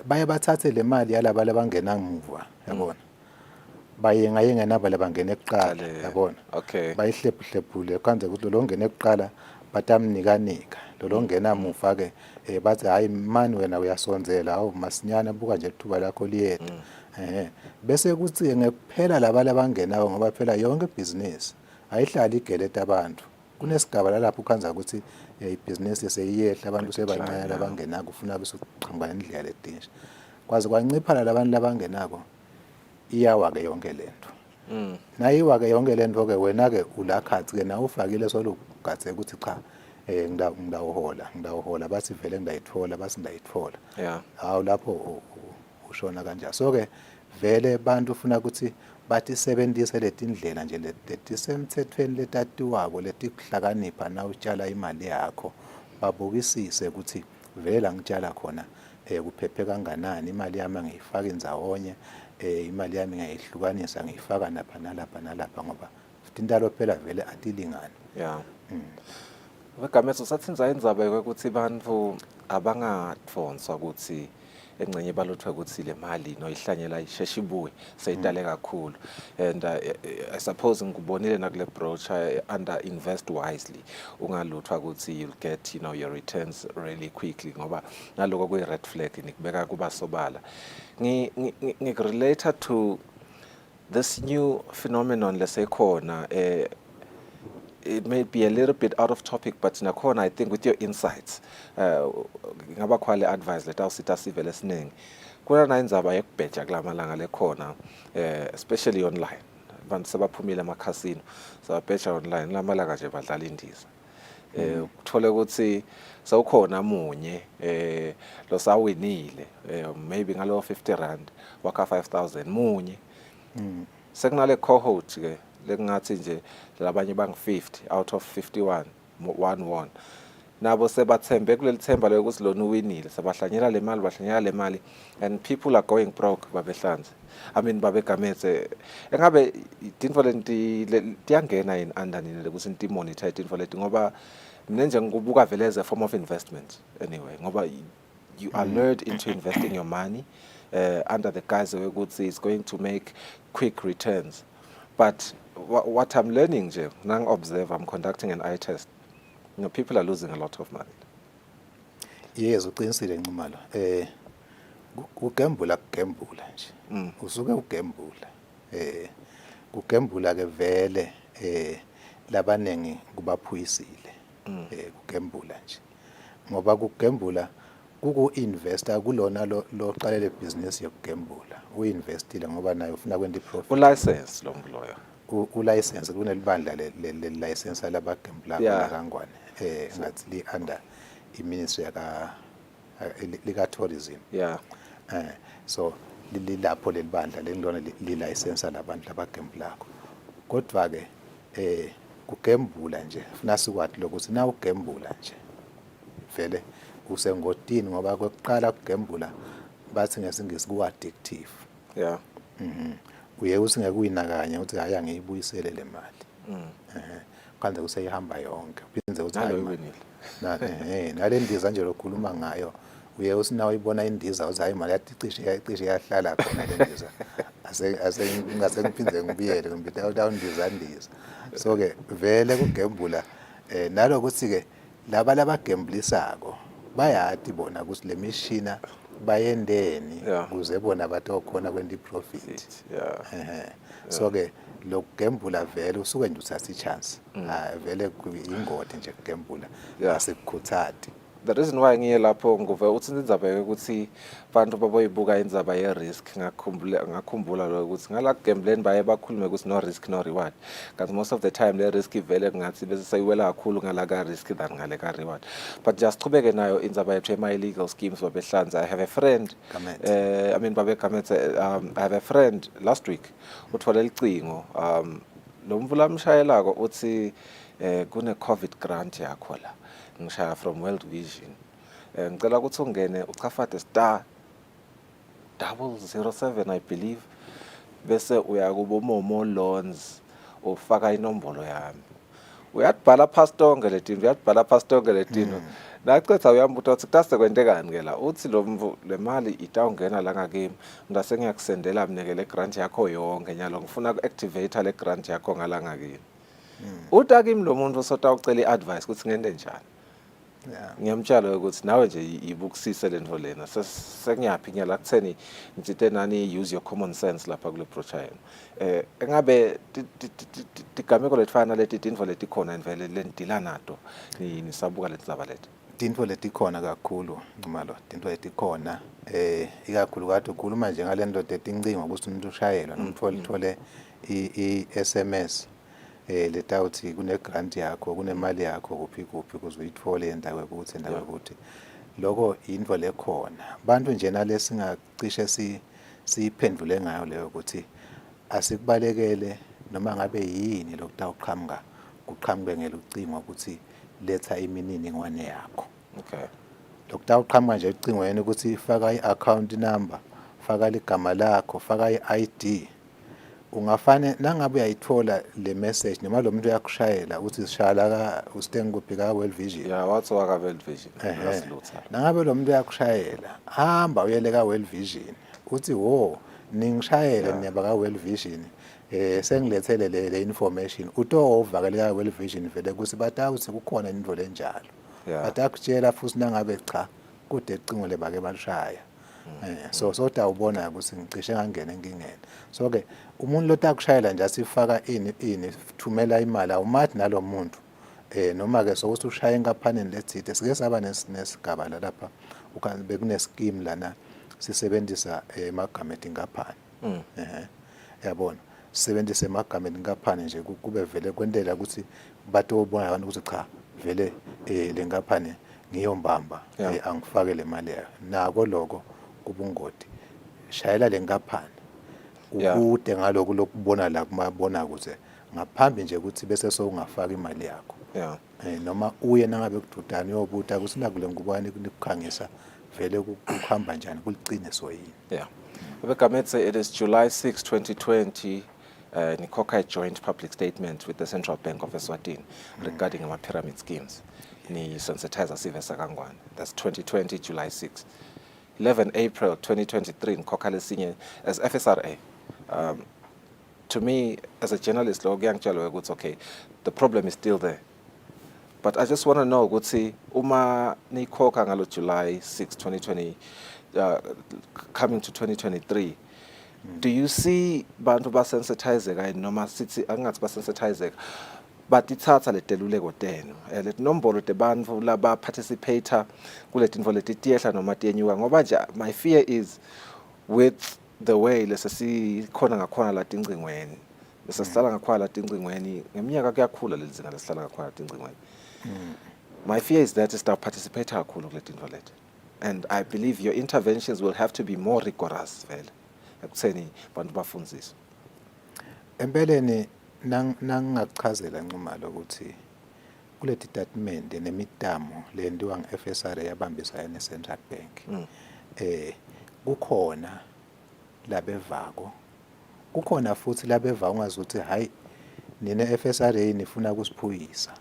baye bathathe le mali yalaba labangena ngemuva yabona baye ngayengenaba labangena ekuqala yabona bayihlephuhlephule kanje ukuthi lo ngene ekuqala batamnikanika lo ngena muva ke bathi hayi mani wena uyasonzela awu masinyana buka nje ithuba lakho liyeda. Bese kuthi ngekuphela laba labangenayo ngoba phela yonke business ayihlali igeleta abantu kunesigaba lapho ukhanza ukuthi ibusiness seyiyehla abantu sebancane labangenako kufuna bese uqhamba indlela letinje kwazi kwancipha labantu labangenako iyawa ke yonke lento. Nayiwa ke yonke lento ke wena ke ulakhathi ke na ufakile solugathe ukuthi cha ngidawuhola bathi vele ngidayithola basi ngidayithola. Yeah. Hawu lapho ushona kanjani. So ke vele bantu ufuna ukuthi bathi sebenzise letindlela nje letisemthethweni letatiwako letikuhlakanipha na utshala imali yakho babukisise ukuthi vele ngitshala khona kuphephe kanganani imali yami ngiyifaka indzawonye imali yami ngiyihlukanisa ngiyifaka lapha nalapha ngoba intalo phela vele atilingani. Yeah. Wegametso sathinza indzaba ukuthi bantfu abangatfonswa ukuthi engcenye balothwa ukuthi le mali noyihlanyela isheshe ibuye seyidale kakhulu, and I suppose ngikubonile nakule brochure under invest wisely ungaluthwa ukuthi you'll get your returns really quickly ngoba naloko kuyi red flag nikubeka kuba sobala. Ngirelate to this new phenomenon lesekhona. It may be a little bit out of topic, but nakhona I think with your insights ngaba khwale advice letawusita sive lesiningi kuna na indzaba yekubheja kulamalanga lekhona, especially online. Abantu sebaphumile ama-casino sebabheja online lamalanga nje badlala indiza. Uthole ukuthi sawukhona munye losawinile maybe ngalo 50 rand wakha 5,000 munye. Sekunale cohort ke lekungathi nje labanye bang 50 out of 51 1 nabo sebathembe kuleli themba lokuthi lona uwinile sebahlanyela le mali and people are going broke babehlanze. I mean babegametse engabe intfo lenti tiyangena in undernini lekuthi inti monitor intfo leti ngoba mina nje ngikubuka vele as a form of investment anyway ngoba you are lured into investing your money under the guise of ukuthi it's going to make quick returns. But what I'm learning nje observe, I'm conducting an eye test. People are losing a lot of money. Yes, uqinisile Nxumalo. Kugembula nje. Usuke ugembula. Kugembula ke vele labanengi kubaphuyisile. Kugembula nje. Ngoba kugembula kuku-investor kulona lo qalele business yokugembula. Uinvestile ngoba naye ufuna kwenda profit. License lo mloyo. License kunelibandla le license labagembula kangwane ngathi li under iministry lika tourism. Yeah. So lilapho lelibandla lelilona li license labantu abagembulako. Kodwa ke kugembula nje funa sikwathi lokuthi na ugembula nje vele usengodini ngoba kokuqala kugembula bathi ngesingisi ku addictive. Yeah. Uye usingeke uyinakanye uthi haya ngiyibuyisele le mali. Kanti kuseyihamba yonke. Uphindze uthi hayi nale ndiza nje lokhuluma ngayo uye usinawo ibona indiza uthi hayi mali yacishe yahlala khona le ndiza. Ngase ngiphinde ngibuyele ngimbitha ndiza. So ke vele kugembula nalokuthi ke laba labagembulisako bayati bona ukuthi le mishina bayendeni kuze bona batokhona kwenda profit. So ke lokugembula vele usuke nje uthatha ichance. Vele ingodi nje kugembula asikukhuthati. The reason why ngiye lapho nguve uthi indzaba ukuthi abantu baboyibuka indzaba ye risk ngakhumbula lo ukuthi ngala gambleni baye bakhulume ukuthi no risk no reward. Because most of the time le risk ivele ngathi bese sayiwela kakhulu ngala ka risk than ngale ka reward. But just qhubeke nayo indzaba yethu ema illegal schemes babehlanza. I have a friend I have a friend last week uthole licingo lo mvula mshayelako uthi kune COVID grant yakho la ngishaya from World Vision. Ngicela ukuthi ungene uchafate *007 I believe bese uya kubo Momo Loans ufaka inombolo yami. Uyabhala pastonke letino. Nacetha uyambuta ukuthi kutase kwendekani ke la uthi le mali itawungena la ngakimi ngase ngiyakusendela mina le grant yakho yonke nyalo ngifuna ku-activate le grant yakho ngala ngakimi. Uthi kimi lo muntu usota ucela i-advice ukuthi ngende njani. Ngiyamtshela ukuthi nawe nje ibukisise lento lena sengiyaphi ngiyala kutheni ngithe nani use your common sense lapha kule brochure. Engabe tigameko letfana leti tinfo letikhona vele lendila nato nisabuka lenzaba leti. Tinfo letikhona kakhulu Nxumalo, tinfo letikhona ikakhulu kade ukhuluma nje ngalento tetincingo ukuthi umuntu ushayelwa nomthole i-SMS letawuthi kune grant yakho kunemali yakho kuphi kuze uyithole endawo ukuthi lokho into lekhona abantu nje nalesingacishe siphendule ngayo leyo ukuthi asikubalekele noma ngabe yini lokutawuqhamuka kuqhamuke ngelucingo ukuthi letha imininingwane yakho. Okay. Lokutawuqhamuka nje ucingweni ukuthi faka i-account number, faka ligama lakho, faka i-ID. Ungafane nangabe uyayithola le message noma lo muntu uyakushayela uthi sishala ka usitenguphi ka World Vision. Yeah, what's ka World Vision? Yasilutha. Nangabe lo muntu uyakushayela hamba uyele ka World Vision uthi wo ningishayele niyaba ka World Vision sengilethele le information utovakele ka World Vision vele kuthi batawuthi kukhona into lenjalo. Batakutshela futhi nangabe cha kude icingo lebake balishaya. So utawubona ukuthi ngicishe ngangena enkingeni. So ke umuntu lotakushayela nje asifaka ini thumela imali awumathi nalomuntu noma ke sokuthi ushaya enkaphaneni lethithe sike saba nesigaba lapha ukanye bekune scheme lana sisebenzisa emagama etinkaphani. Yabona sisebenzisa emagama etinkaphani nje kube vele kwentela ukuthi batobona abantu ukuthi cha vele le nkaphani ngiyombamba angifake le mali yayo nako lokho kubungoti shayela le nkaphani ukude ngaloko lokubona la kumabona kuze ngaphambi nje ukuthi bese sowungafaka imali yakho. Noma uye nangabe kududana uyobuta kusina kule ngubani kukhangisa vele kuhamba njani kuliciniso yini. Bekametse, it is July 6, 2020. Nikhokha joint public statement with the Central Bank of Eswatini regarding our pyramid schemes. Ni sensitizer sivesa kangwane. That's 2020 July 6. 11 April 2023 nikhokha lesinye as FSRA. To me, as a journalist, okay, the problem is still there. But I just want to know, uma nikhokha ngalo July 6, 2020, coming to 2023, do you see bantu basensitizeka noma sithi angathi basensitizeka but ithatha le deluleko tenu le nombolo te bantu laba participate kule tinfo leti tiyehla noma tiyenyuka ngoba nje my fear is with the way lesesikhona ngakhona la tingcingweni lesasihlala ngakhona la tingcingweni ngeminyaka kuyakhula lelizinga lesihlala ngakhona la tingcingweni. My fear is that sita participate kakhulu kule tinfo leti, and I believe your interventions will have to be more rigorous vele ekutheni bantu bafundziswe. Empeleni nangakuchazela Ncumalo ukuthi kule department nemitamo lendiwa nge-FSRA yabambisana ne-Central Bank kukhona labevako kukhona futhi labeva ungazuthi hayi nina FSRA nifuna kusiphuyisa.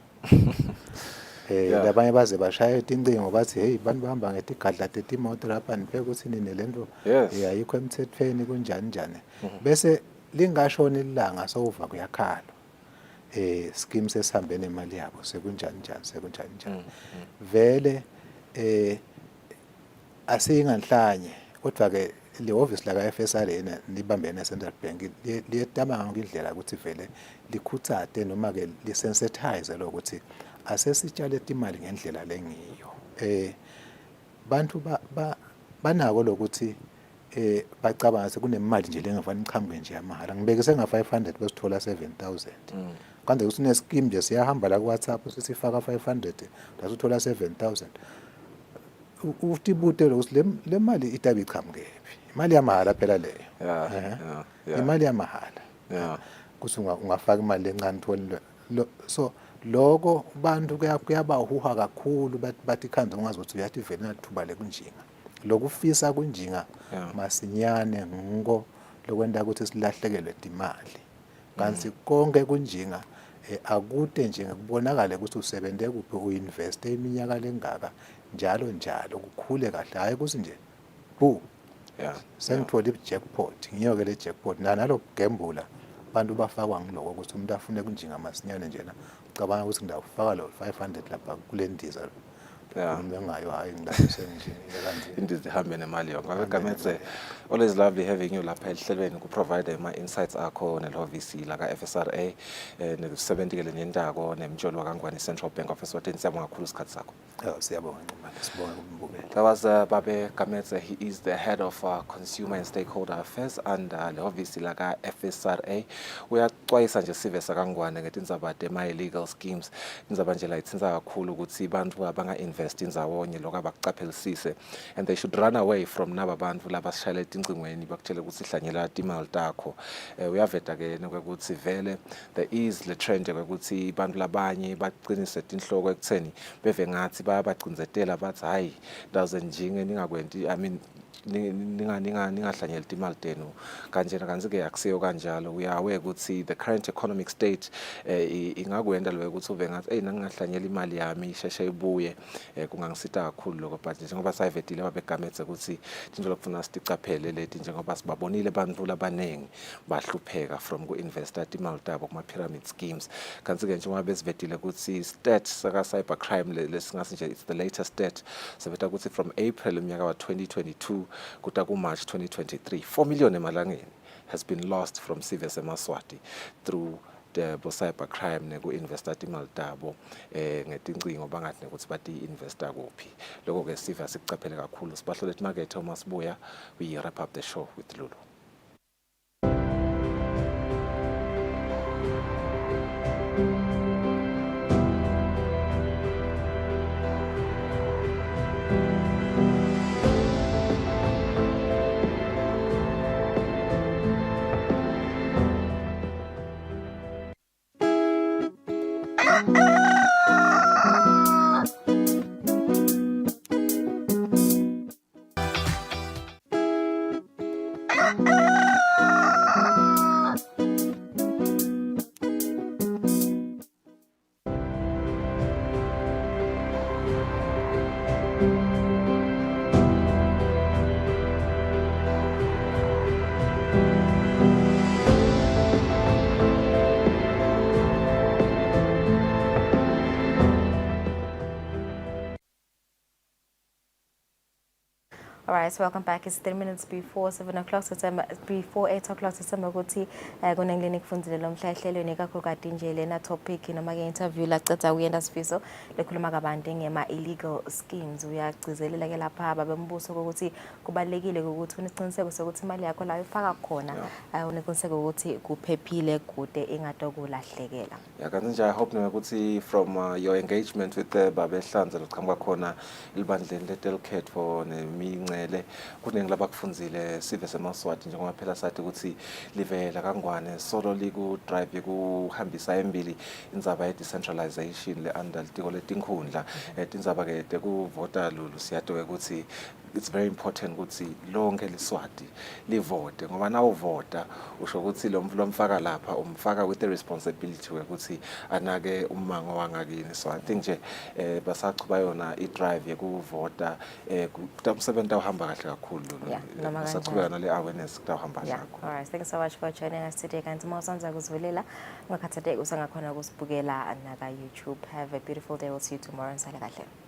Labanye baze bashaya incingo bathi hey bantu bahamba ngetigadla tetimoto lapha niphe ukuthi nine lento ayikho emthethweni kunjani njani bese lingashoni ilanga sowuva kuyakhala scheme sesihambe nemali yabo sekunjani njani vele asinganhlanye kodwa ke le office la ka FSRA nibambene Central Bank liyetama ngindlela ukuthi vele likhutsate noma ke lisensitize lokuthi asesitshale imali ngendlela lengiyo. Bantu banako lokuthi bacabanga ukuthi kunemali nje lengafanele iqhamuke nje yamahhala. Ngibekise nga500 besithola 7000. Kanti ukuthi une scheme nje siyahamba la ku WhatsApp sisifaka 500 lasuthola 7000. Uthi butelo ukuthi le mali itabi iqhamuke phi? Imali yamahhala phela leyo. Imali yamahhala. Kuthi ungafaka imali encane thole so lokho bantu kuyabahuha kakhulu bathi khanda ungazi ukuthi uyathi vele nathuba lekunjinga lokufisa kunjinga masinyane ngiko lokwenda ukuthi silahlekelwe imali kanti konke kunjinga akude nje ngikubonakala ukuthi usebenzele kuphi uinvest iminyaka lengaka njalo kukhule kahle hayi kuthi nje sengithola i-jackpot ngiyoke le jackpot nalo gambula bantu bafakwa ngiloko ukuthi umuntu afune kunjinga masinyane njena cabanga ukuthi ngidawufaka lo 500 lapha kule ndiza ngayo hayi ngilapha indiza ihambe nemali yonke. Bekametse, always lovely having you lapha ehlelweni ku provide my insights akho nelovisi la ka FSRA nekusebenzele nendako nemjolo kangwani Central Bank of Eswatini. Siyabonga kakhulu isikhathi sakho. Siyabonga Ncumalo, sibonga kumbukela. That was Babe Kametse. He is the head of consumer and stakeholder affairs and lehovisi la ka FSRA. Uyaxwayisa nje sivesa kangwane ngetindzaba tema illegal schemes. Indzaba nje la itsinza kakhulu ukuthi bantu abanga invest inzawonye lokho abakucaphelisise, and they should run away from naba bantu laba sishayela etingcingweni bakutshela ukuthi sihlanyela imali takho. Uyaveta ke ukuthi vele there is le trend ukuthi bantu labanye baqinise inhloko ekutheni beve ngathi bayabagcinzetela bathi hayi ndazenjinge ningakwenti, I mean ningahlanyela imali tenu kanjena kanzi-ke akusiyo kanjalo. We are aware ukuthi the current economic state ingakwenda lo ukuthi uve ngathi hey nangingahlanyela imali yami isheshe ibuye, kungangisita kakhulu lokho, but njengoba sayivetile babegamethe ukuthi into lokufuna sicaphele leti njengoba sibabonile bantu labaningi bahlupheka from ku-investa imali tabo kuma-pyramid schemes. Kanti-ke njengoba besivetile ukuthi stat saka cybercrime lesingasi nje it's the latest stat seveta ukuthi from April umnyaka wa 2022 kuta ku March 2023 4 million emalangeni has been lost from civis eMaswati through the cybercrime neku-investa imali tabo ngetincingo bangathi ukuthi bati-investa kuphi. Lokho ke siva sikucaphele kakhulu. Sibahlole emakethe uma sibuya we wrap up the show with Lulu. All right, so welcome back. It's 3 minutes before 7 o'clock September, before 8 o'clock September. Kuti kunengileni kufundile lo mhla ehlelweni kakhulukazi nje lena topic noma ke interview lacetha uyenda sifiso lekhuluma kabanti ngema illegal schemes. Uyagcizelela ke lapha babembuso ukuthi kubalekile ukuthi unesiqiniseko sokuthi imali yakho la ifaka khona unesiqiniseko ukuthi kuphephile kude ingadokulahlekela. Yeah, kanti nje I hope ukuthi from your engagement with the babehlanze lokuqhamuka khona ilibandleni letelcat for nemince kuningi labakufunzile sive seMaswati njengoba phela sathi ukuthi livela kangwane solo liku drive kuhambisa embili indzaba ye decentralization le under litiko letinkhundla tindzaba ke tekuvota Lulu siyatoke ukuthi it's very important ukuthi lonke liswati livote ngoba na uvota usho ukuthi lo mfaka lapha umfaka with the responsibility ukuthi anake umango wangakini. So I think nje basaqhuba yona I drive yekuvota kutamsebenza uhamba kahle kakhulu basaqhubeka nale awareness kutahamba kahle. All right, thank you so much for joining us today. Kanti mawusanza kuzivulela ngakhathate usangakhona ukusibukela na YouTube. Have a beautiful day. We'll see you tomorrow. Nsale kahle.